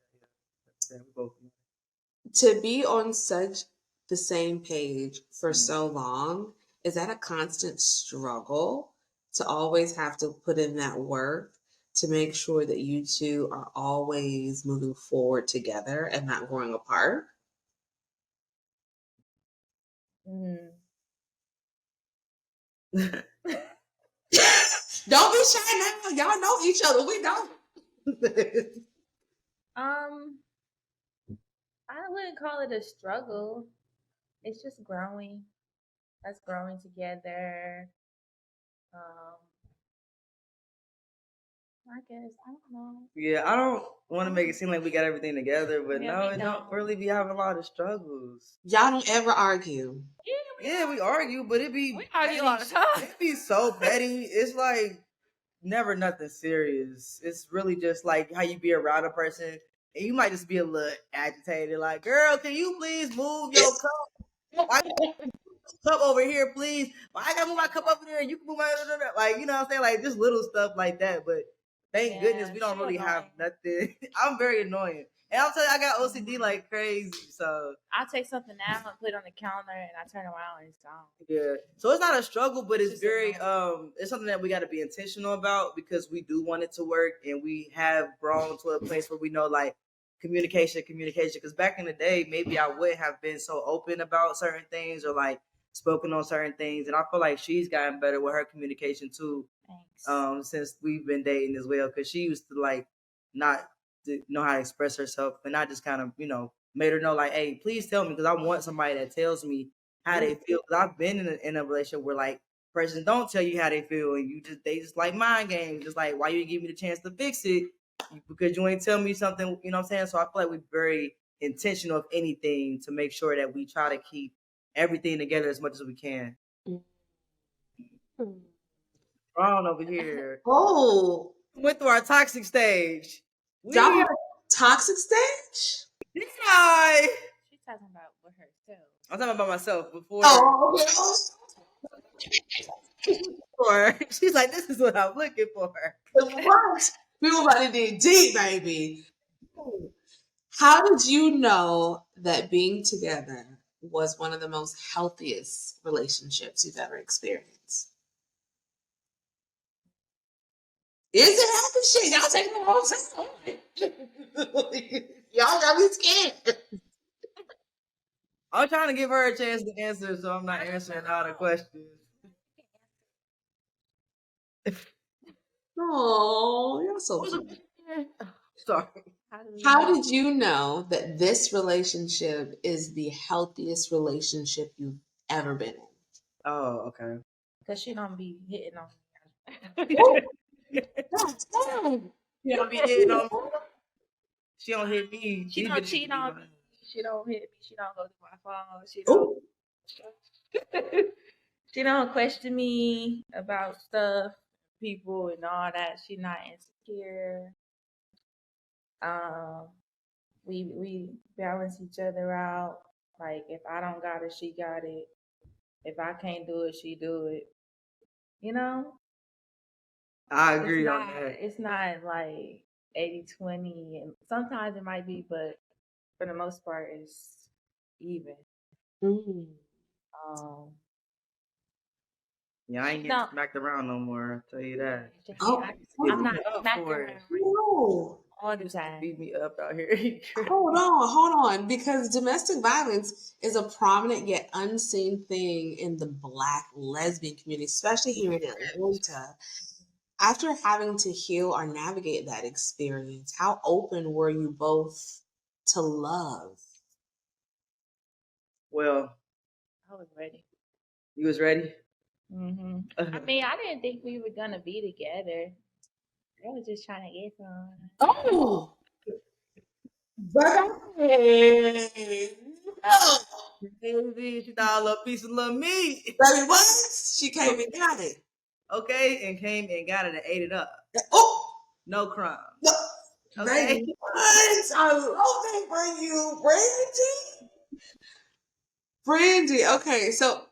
S2: yeah, we both be
S1: To be on such the same page for
S2: on it.
S1: so long, is that a constant struggle to always have to put in that work to make sure that you two are always moving forward together and not growing apart?
S3: Mm.
S1: Don't be shy now. Y'all know each other. We don't.
S3: Um, I wouldn't call it a struggle. It's just growing. Us growing together. Um, I guess I don't know.
S2: Yeah, I don't want to make it seem like we got everything together, but
S3: Yeah,
S2: no,
S3: we
S2: it don't
S3: don't.
S2: really be having a lot of struggles.
S1: Y'all don't ever argue.
S2: Yeah, we argue, but it be
S3: We argue all the time.
S2: It be so petty. It's like never nothing serious. It's really just like how you be around a person and you might just be a little agitated, like, girl, can you please move your cup? Why cup over here, please? Why I gotta move my cup over there and you can move my like, you know what I'm saying? Like just little stuff like that. But thank goodness we don't
S3: she
S2: really have
S3: annoying.
S2: nothing. I'm very annoying. And I'm telling you, I got OCD like crazy. So
S3: I'll take something out and put it on the counter, and I turn around and it's gone.
S2: yeah. So it's not a struggle, but it's
S3: Just
S2: very
S3: annoying.
S2: it's something that we gotta be intentional about because we do want it to work and we have grown to a place where we know like communication. Because back in the day, maybe I wouldn't have been so open about certain things or like spoken on certain things. And I feel like she's gotten better with her communication too,
S3: Thanks.
S2: since we've been dating as well. Because she used to like not to know how to express herself, and I just kind of made her know like, hey, please tell me because I want somebody that tells me how they feel. Because I've been in a relationship where like persons don't tell you how they feel, and they just like mind games, just like why you didn't give me the chance to fix it because you ain't tell me something. You know what I'm saying? So I feel like we're very intentional of anything to make sure that we try to keep everything together as much as we can. Ron over here
S1: Oh,
S2: went through our toxic stage.
S1: y'all
S2: We
S1: have a toxic stage?
S2: I
S3: She's talking about with herself.
S2: I'm talking about myself before.
S1: Oh, okay.
S2: Before she's like, this is what I'm looking for.
S1: What? We were about to dig deep, baby. How did you know that being together was one of the most healthiest relationships you've ever experienced? Is it happy shit? Y'all taking the wrong side. Y'all got me scared.
S2: I'm trying to give her a chance to answer, so I'm not answering all the questions.
S1: Oh, you're so cute.
S2: Sorry.
S1: How did you know that this relationship is the healthiest relationship you've ever been in?
S2: Oh, okay.
S3: Because she don't be hitting on
S1: Ooh,
S2: She don't be hitting on me. She don't hit me.
S3: She
S2: These
S3: don't
S2: bitches
S3: cheat
S2: be
S3: on
S2: like,
S3: me. She don't hit me. She don't go through my phone. She
S1: ooh.
S3: don't. She don't question me about stuff, people, and all that. She not insecure. Um, we balance each other out. Like if I don't got it, she got it. If I can't do it, she do it. You know,
S2: I
S3: it's
S2: agree on
S3: not.
S2: that.
S3: It's not like 80-20, and sometimes it might be, but for the most part, it's even.
S1: Mm.
S3: Um,
S2: Yeah, I ain't getting smacked around no more. I'll tell you that.
S1: Oh,
S3: I'm not
S2: up
S3: smacked
S2: for
S3: around
S2: it.
S1: no.
S3: all the time.
S2: Beat me up out here.
S1: Hold on, because domestic violence is a prominent yet unseen thing in the Black lesbian community, especially here in Atlanta. After having to heal or navigate that experience, how open were you both to love?
S2: Well,
S3: I was ready.
S2: you was ready?
S3: Hmm I mean, I didn't think we were gonna be together. I was just trying to get some.
S1: Oh, baby. No.
S2: Baby, she thought a little piece of little meat.
S1: Baby, what? She came and got it.
S2: Okay, and came and got it and ate it up.
S1: Oh,
S2: No crumbs.
S1: no.
S2: Okay.
S1: Baby, what? I love that for you, Brandy. Brandy, okay, so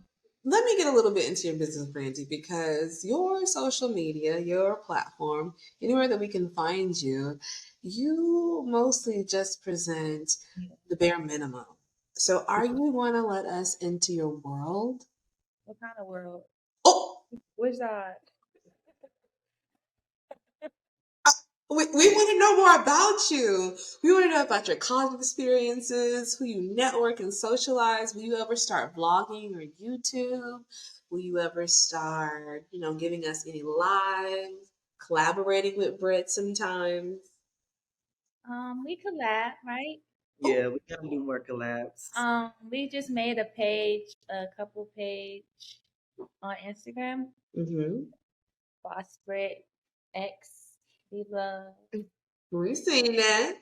S1: let me get a little bit into your business, Brandy, because your social media, your platform, anywhere that we can find you, you mostly just present the bare minimum. So are you going to let us into your world?
S3: What kind of world?
S1: Oh,
S3: Which side?
S1: we want to know more about you. We want to know about your college experiences, who you network and socialize. Will you ever start vlogging or YouTube? Will you ever start, giving us any lives, collaborating with Britt sometimes?
S3: We collab, right?
S2: Yeah, we gotta do more collabs.
S3: We just made a couple page on Instagram.
S1: Mm-hmm.
S3: Boss Britt X. We love.
S1: We've seen that.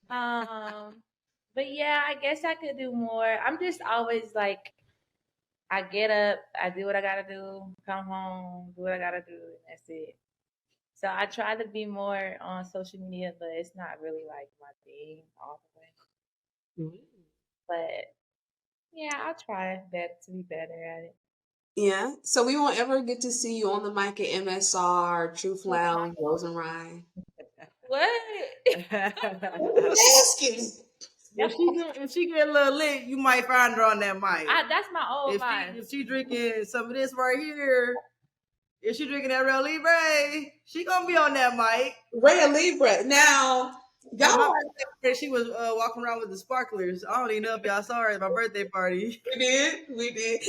S3: But yeah, I guess I could do more. I'm just always like, I get up, I do what I gotta do, come home, do what I gotta do, and that's it. So I try to be more on social media, but it's not really like my thing all the way.
S1: Mhm.
S3: But yeah, I'll try to be better at it.
S1: Yeah. So we won't ever get to see you on the mic at MSR, Truth
S3: What?
S1: Lounge, Rose and Rye.
S3: What?
S1: Asking.
S2: If she get a little lit, you might find her on that mic.
S3: That's my old life.
S2: If she drinking some of this right here, if she drinking that real Libre, she gonna be on that mic.
S1: Rhea Libra. Now,
S2: At my
S1: y'all,
S2: birthday, she was walking around with the sparklers. I don't even know if y'all saw her at my birthday party.
S1: we did.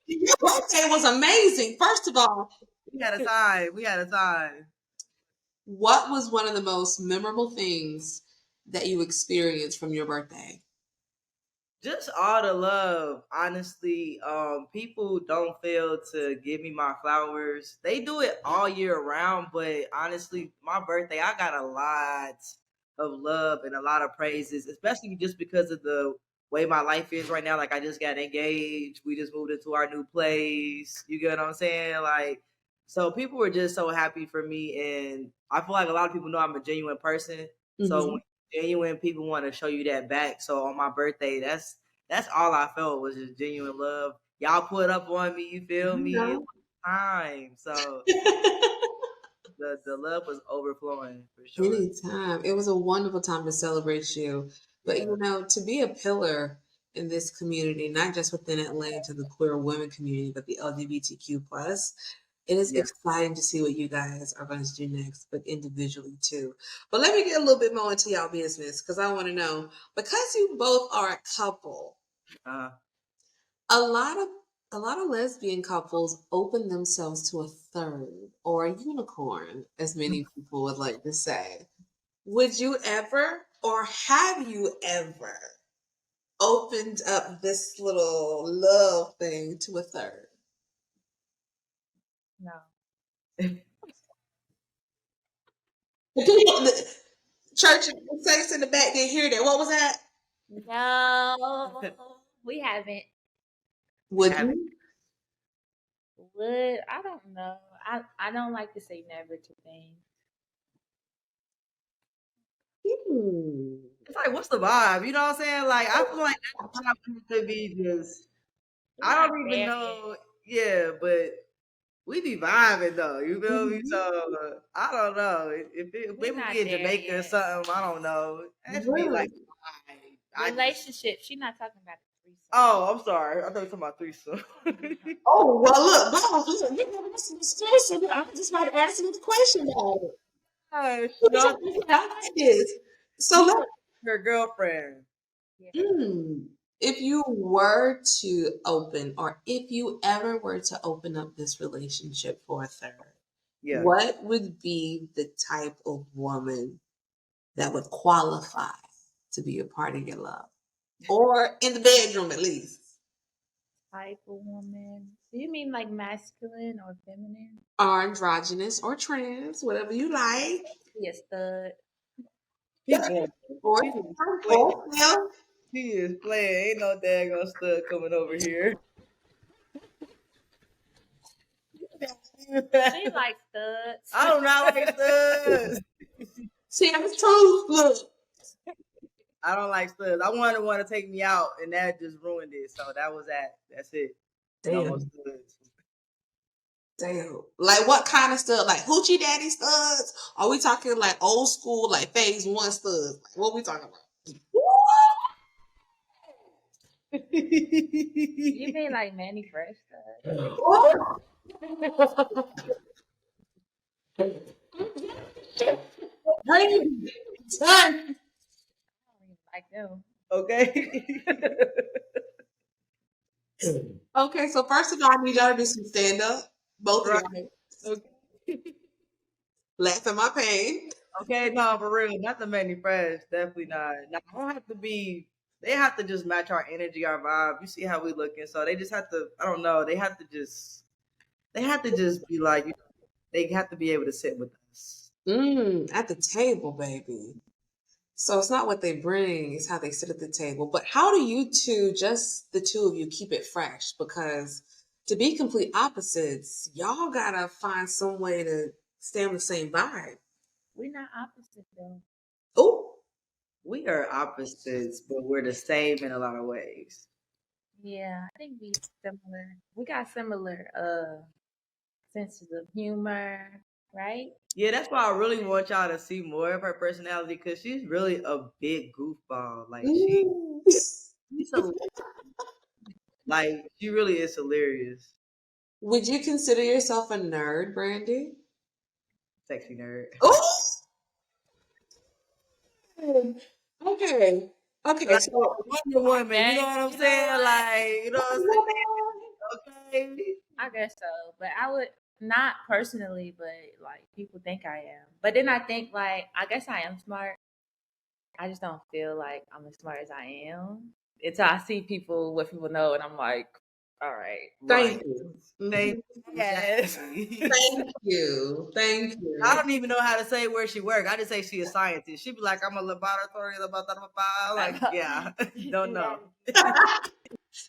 S1: Your birthday was amazing. First of all,
S2: We had a time. We had a time.
S1: what was one of the most memorable things that you experienced from your birthday?
S2: Just all the love. Honestly, people don't fail to give me my flowers. They do it all year round, but honestly, my birthday, I got a lot of love and a lot of praises, especially just because of the way my life is right now. Like I just got engaged. We just moved into our new place. You get what I'm saying? Like, so people were just so happy for me, and I feel like a lot of people know I'm a genuine person. So
S1: Mm-hmm.
S2: when genuine people want to show you that back. So on my birthday, that's all I felt was just genuine love. Y'all put up on me, you feel me? It was time. So the love was overflowing for sure.
S1: Anytime. It was a wonderful time to celebrate you. But
S2: Yeah.
S1: to be a pillar in this community, not just within Atlanta, the queer women community, but the LGBTQ plus, it is
S2: Yeah.
S1: exciting to see what you guys are going to do next, but individually too. But let me get a little bit more into y'all business because I want to know, because you both are a couple,
S2: Uh,
S1: a lot of a lot of lesbian couples open themselves to a third or a unicorn, as many people would like to say. Would you ever, or have you ever, opened up this little love thing to a third?
S3: No.
S1: The people, the church and saints in the back didn't hear that. What was that?
S3: No, we haven't.
S1: Would
S2: have
S1: you?
S3: Would I don't know. I don't like to say never to things.
S1: Hmm.
S2: it's like, what's the vibe? You know what I'm saying? Like, I feel like that vibe could be just,
S3: We're
S2: I
S3: not
S2: don't even
S3: there
S2: know. Yeah, but we be vibing though. You feel me?
S1: Mhm.
S2: So I don't know.
S3: We're
S2: Maybe
S3: not
S2: we in
S3: there
S2: Jamaica or
S3: yet.
S2: something. I don't know. That should be like,
S1: Really?
S2: I just
S3: Relationship. She's not talking about a threesome.
S2: Oh, I'm sorry. I thought you were talking about threesome.
S1: Oh, well, look, Boss, listen, you know, this is discussion. I'm just about to ask you the question about it.
S2: Gosh,
S1: I like this. So let
S2: her girlfriend.
S3: Yeah.
S1: if you were to open, or if you ever were to open up this relationship for a third,
S2: Yeah.
S1: what would be the type of woman that would qualify to be a part of your love? Or in the bedroom, at least.
S3: Type of woman. Do you mean like masculine or feminine?
S1: Or androgynous or trans, whatever you like.
S3: Be a stud.
S2: She's going.
S1: Or
S2: She is playing.
S1: or yeah.
S2: She is playing. Ain't no daggone stud coming over here.
S3: She likes studs.
S2: I do not like studs.
S1: See, that's true. Look.
S2: I don't like studs. I wanted one to take me out, and that just ruined it. So that was that. That's it. No more
S1: Damn.
S2: studs.
S1: Damn. Like what kind of stud? Like hoochie daddy studs? Are we talking like old school, like phase one studs? Like, what we talking about?
S3: You mean like Manny Fresh studs?
S1: Bring it.
S3: I don't even like them.
S2: Okay.
S1: Okay, so first of all, I need y'all to do some stand up. Both of
S2: Right.
S1: y'all.
S2: Okay.
S1: Laugh at my pain.
S2: Okay, no, for real. Not the Manny Fresh. Definitely not. No, I don't have to be. They have to just match our energy, our vibe. You see how we looking, so they just have to. I don't know. They have to just. They have to just be like. They have to be able to sit with us.
S1: At the table, baby. So it's not what they bring, it's how they sit at the table. But how do you two, just the two of you, keep it fresh? Because to be complete opposites, y'all gotta find some way to stay on the same vibe.
S3: We're not opposite though.
S1: Oh,
S2: We are opposites, but we're the same in a lot of ways.
S3: Yeah, I think we similar. We got similar senses of humor, right?
S2: Yeah, that's why I really want y'all to see more of her personality because she's really a big goofball. Like
S1: mm.
S2: she's a, like she really is hilarious.
S1: Would you consider yourself a nerd, Brandy?
S2: Sexy nerd.
S1: Oh, okay. Okay,
S2: Like
S1: so
S2: Wonder Woman, you know what I'm
S3: You know
S2: saying?
S3: what?
S2: Like, you know what I'm saying? Okay.
S3: I guess so, but I would not personally, but like people think I am. But then I think like I guess I am smart. I just don't feel like I'm as smart as I am until I see people, what people know, and I'm like, all right.
S1: thank
S2: Right.
S1: you.
S2: Thank
S3: Yes.
S1: Thank you. Thank
S2: I
S1: you.
S2: don't even know how to say where she work. I just say she a scientist. She be like, I'm a laboratory. I'm like, yeah, don't know.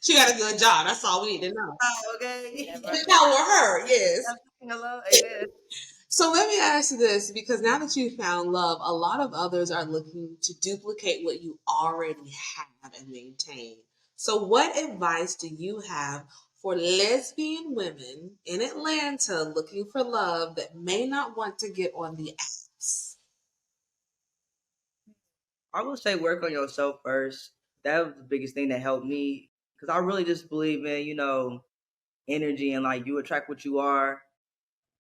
S1: She got a good job. That's all we need to know.
S2: Okay.
S1: Empower her, yes.
S2: Hello. Amen.
S1: So let me ask you this, because now that you found love, a lot of others are looking to duplicate what you already have and maintain. So what advice do you have for lesbian women in Atlanta looking for love that may not want to get on the apps?
S2: I would say work on yourself first. That was the biggest thing that helped me because I really just believe in, energy and like you attract what you are.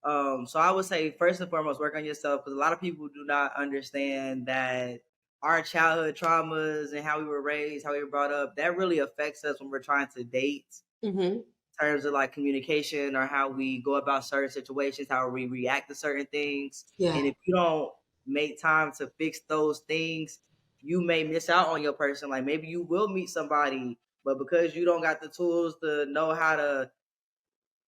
S2: So I would say first and foremost, work on yourself because a lot of people do not understand that our childhood traumas and how we were raised, how we were brought up, that really affects us when we're trying to date
S1: Mm-hmm.
S2: in terms of like communication or how we go about certain situations, how we react to certain things.
S1: Yeah.
S2: And if you don't make time to fix those things, you may miss out on your person. Like maybe you will meet somebody, but because you don't got the tools to know how to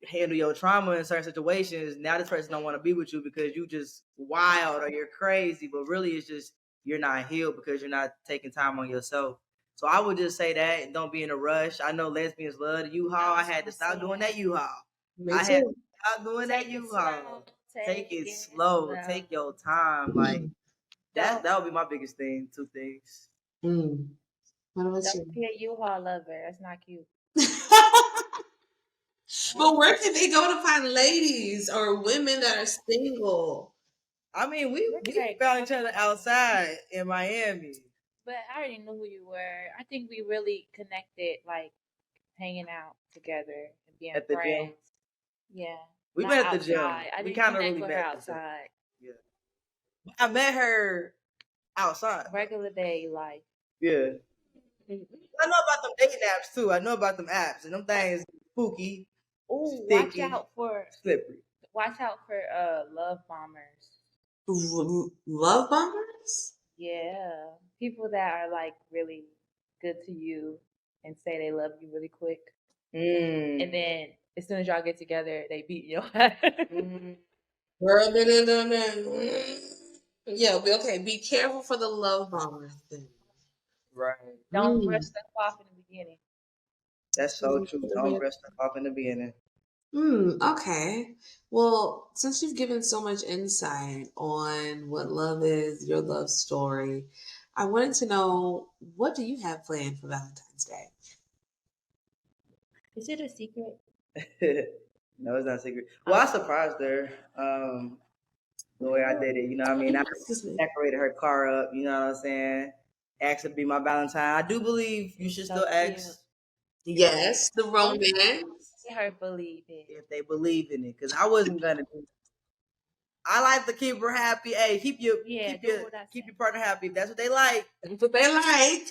S2: handle your trauma in certain situations, now this person don't want to be with you because you just wild or you're crazy, but really it's just you're not healed because you're not taking time on yourself. So I would just say that don't be in a rush. I know lesbians love the U-Haul. I had to stop doing that U-Haul.
S1: Me
S2: I had to
S1: too.
S2: stop doing that
S3: Take it
S2: U-Haul.
S3: slow.
S2: Take it
S3: it
S2: slow.
S3: slow.
S2: Take your time. Like that would be my biggest thing. Two things.
S1: What about
S3: Don't be a U-Haul lover. That's not cute.
S1: you? But where can they go to find ladies or women that are single?
S2: I mean, we
S3: Okay.
S2: found each other outside in Miami.
S3: But I already knew who you were. I think we really connected like hanging out together and being
S2: At the
S3: friends.
S2: gym?
S3: Yeah.
S2: We
S3: Not
S2: met at the gym.
S3: outside. I
S2: We
S3: didn't
S2: kind of
S3: connect
S2: really
S3: with her
S2: met at the gym.
S3: outside.
S2: Yeah. I met her outside.
S3: Regular day life.
S2: Yeah. I know about them dating apps too. I know about them apps and them things spooky,
S3: Ooh,
S2: sticky, slippery.
S3: watch out for love bombers.
S1: Love bombers?
S3: Yeah. People that are like really good to you and say they love you really quick. And then as soon as y'all get together, they beat your ass.
S1: Girl, yeah, okay. Be careful for the love bomber thing.
S2: Right.
S3: Don't brush stuff off in the beginning.
S2: That's so true. Don't brush stuff off in the beginning.
S1: Okay. Well, since you've given so much insight on what love is, your love story, I wanted to know, what do you have planned for Valentine's Day?
S3: Is it a secret?
S2: No, it's not a secret. Well, I surprised her. The way I did it, you know what I mean? I decorated her car up, you know what I'm saying? Asked her to be my Valentine. I do believe you should still ask.
S1: Yes, the romance.
S3: Let her believe it.
S2: If they believe in it, because I wasn't gonna do it. I like to keep her happy. Hey, keep your partner happy. If that's what they like.
S1: That's what they like.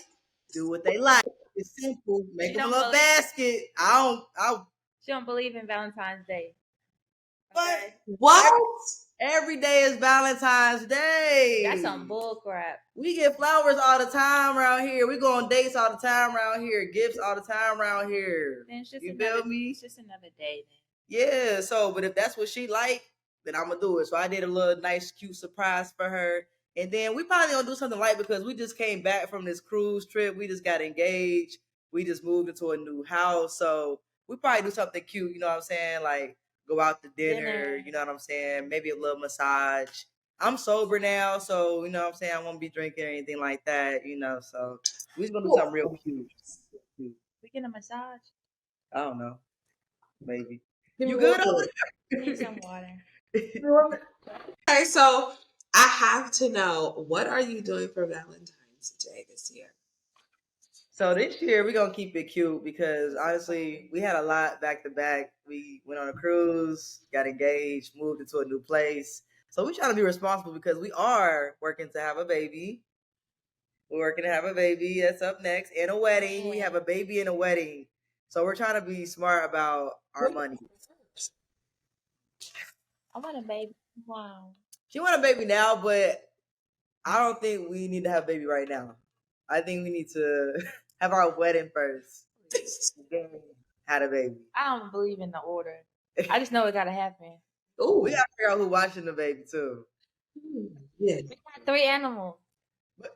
S2: Do what they like. It's simple. Make them a little basket.
S3: She don't believe in Valentine's Day.
S2: Okay?
S1: What?
S2: Every day is Valentine's Day.
S3: That's some bull crap.
S2: We get flowers all the time around here. We go on dates all the time around here. Gifts all the time around here.
S3: Then it's just
S2: you feel me?
S3: It's just another day then.
S2: Yeah, so, but if that's what she like, then I'm going to do it. So I did a little nice, cute surprise for her. And then we probably going to do something light because we just came back from this cruise trip. We just got engaged. We just moved into a new house. So we probably do something cute, you know what I'm saying? Like go out to dinner, you know what I'm saying? Maybe a little massage. I'm sober now, so, you know what I'm saying? I won't be drinking or anything like that, you know. So we're going to do something real cute.
S3: We get a massage?
S2: I don't know. Maybe. You good over
S3: there? Need some water.
S1: Okay, so I have to know, what are you doing for Valentine's Day this year?
S2: So this year we're gonna keep it cute because honestly, we had a lot back to back. We went on a cruise, got engaged, moved into a new place. So we're trying to be responsible because we are working to have a baby. We're working to have a baby. That's up next. And a wedding. We have a baby and a wedding. So we're trying to be smart about our money.
S3: I want a baby. Wow.
S2: She want a baby now, but I don't think we need to have a baby right now. I think we need to have our wedding first. Then have a baby.
S3: I don't believe in the order. I just know it gotta happen.
S2: Oh, we gotta figure out who's watching the baby too.
S1: Yeah.
S3: We got 3 animals.
S2: But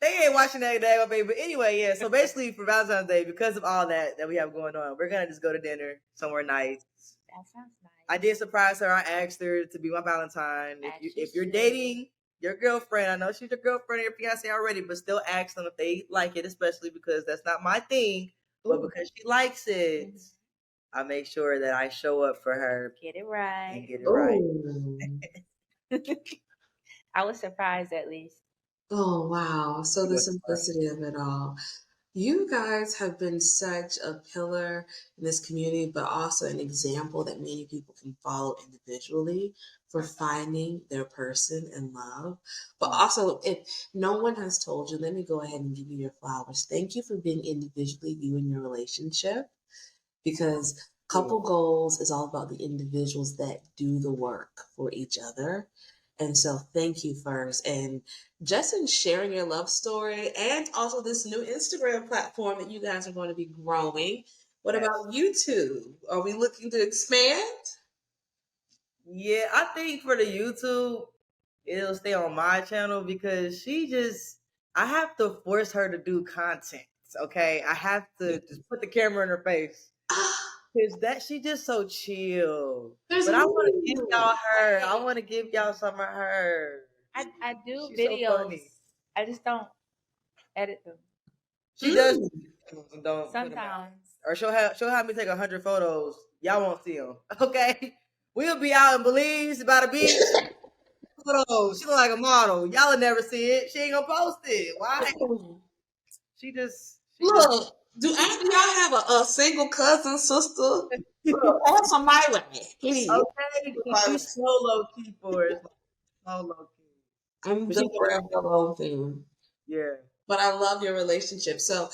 S2: they ain't watching that daggone baby. But anyway, yeah. So basically for Valentine's Day, because of all that we have going on, we're gonna just go to dinner somewhere nice.
S3: That sounds nice.
S2: I did surprise her. I asked her to be my Valentine. If you're dating your girlfriend, I know she's your girlfriend or your fiance already, but still ask them if they like it, especially because that's not my thing. But because she likes it, I make sure that I show up for her.
S3: Get it right.
S2: And get it right.
S3: I was surprised at least.
S1: Oh, wow. So the simplicity of it all. You guys have been such a pillar in this community, but also an example that many people can follow individually for finding their person in love. But also, if no one has told you, let me go ahead and give you your flowers. Thank you for being individually you in your relationship, because couple goals is all about the individuals that do the work for each other. And so thank you first. And just in sharing your love story and also this new Instagram platform that you guys are going to be growing. What about YouTube? Are we looking to expand?
S2: Yeah, I think for the YouTube, it'll stay on my channel because I have to force her to do content. Okay. I have to just put the camera in her face. Because she just so chill. But I want to give y'all her. I want to give y'all some of her.
S3: I do videos. So funny. I just don't edit them.
S2: She does.
S3: Don't sometimes.
S2: Or she'll have me take 100 photos. Y'all won't see them. Okay. We'll be out in Belize by the beach. Photos. She look like a model. Y'all will never see it. She ain't gonna post it. Why? She just
S1: look. Do any of y'all have a single cousin, sister? Pass on my way, please.
S2: Okay, she's so low key for us. So low key.
S1: I'm
S2: But
S1: the
S2: she's
S1: forever alone thing.
S2: yeah.
S1: But I love your relationship. So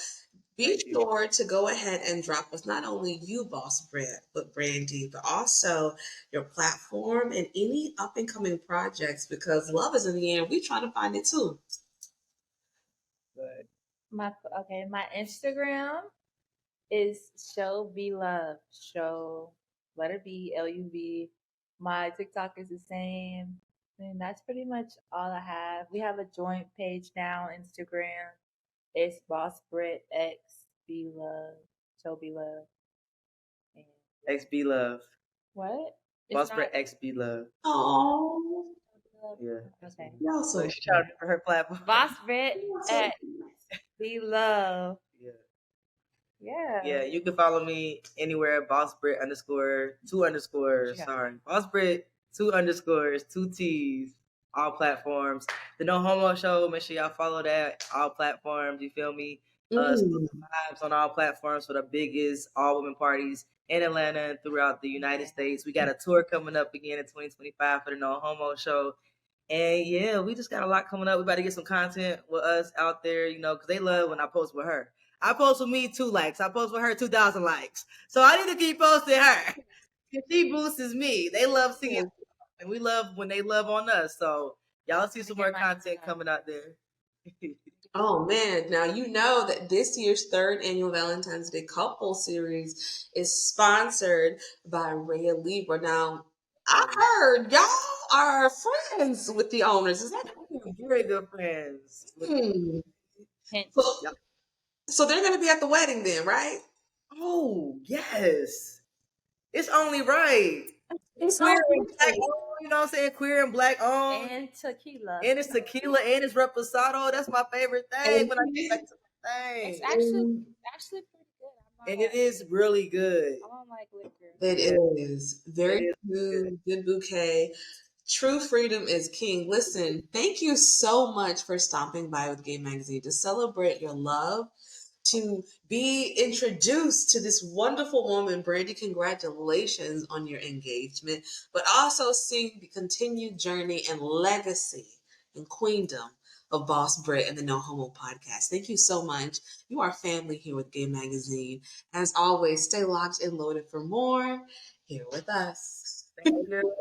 S1: be
S2: Thank you.
S1: sure to go ahead and drop us not only you, Boss Britt, but Brandy, but also your platform and any up and coming projects because love is in the air. We try to find it too.
S2: But
S3: My Instagram is show be love. Show letter B LUV. My TikTok is the same. And that's pretty much all I have. We have a joint page now on Instagram. It's Boss Brit X Be Love. Show be love. And
S2: XB Love.
S3: what?
S2: Boss Britt XB Love.
S1: Oh,
S2: Yeah.
S3: Okay.
S1: y'all
S2: So
S1: so
S2: she tried for her platform.
S3: Boss Brit
S1: so
S3: X Be Love.
S2: Yeah.
S3: Yeah.
S2: Yeah, you can follow me anywhere. Boss Britt _ 2 underscores.
S3: Yeah.
S2: Sorry, Boss Britt 2 underscores 2 T's. All platforms. The No Homo Show. Make sure y'all follow that. All platforms. You feel me? Exclusive vibes on all platforms for the biggest all women parties in Atlanta and throughout the United States. We got a tour coming up again in 2025 for the No Homo Show. And yeah, we just got a lot coming up. We about to get some content with us out there, you know, because they love when I post with her. I post with me 2 likes. I post with her 2,000 likes. So I need to keep posting her. She boosts me. They love seeing us, and we love when they love on us. So y'all see some more content coming out there.
S1: Oh man, now you know that this year's third annual Valentine's Day couple series is sponsored by Rhea Libra. Now, I heard y'all are friends with the owners. Is that
S2: Very good friends.
S1: hmm.
S3: Hint.
S1: So, so they're gonna be at the wedding then, right?
S2: Oh, yes. It's only right.
S1: It's
S2: Queer
S1: all
S2: and black owned, you know what I'm saying? Queer and black owned.
S3: And tequila.
S2: And it's tequila and it's reposado. That's my favorite thing when I get back to the thing.
S3: It's actually pretty good.
S2: And it is really good.
S3: I don't like liquor.
S1: It
S2: Yeah.
S1: is very good bouquet. True freedom is king. Listen, thank you so much for stopping by with Gaye Magazine to celebrate your love, to be introduced to this wonderful woman. Brandy, congratulations on your engagement, but also seeing the continued journey and legacy and queendom of Boss Britt and the No Homo podcast. Thank you so much. You are family here with Gaye Magazine. As always, stay locked and loaded for more here with us.
S2: Thank you.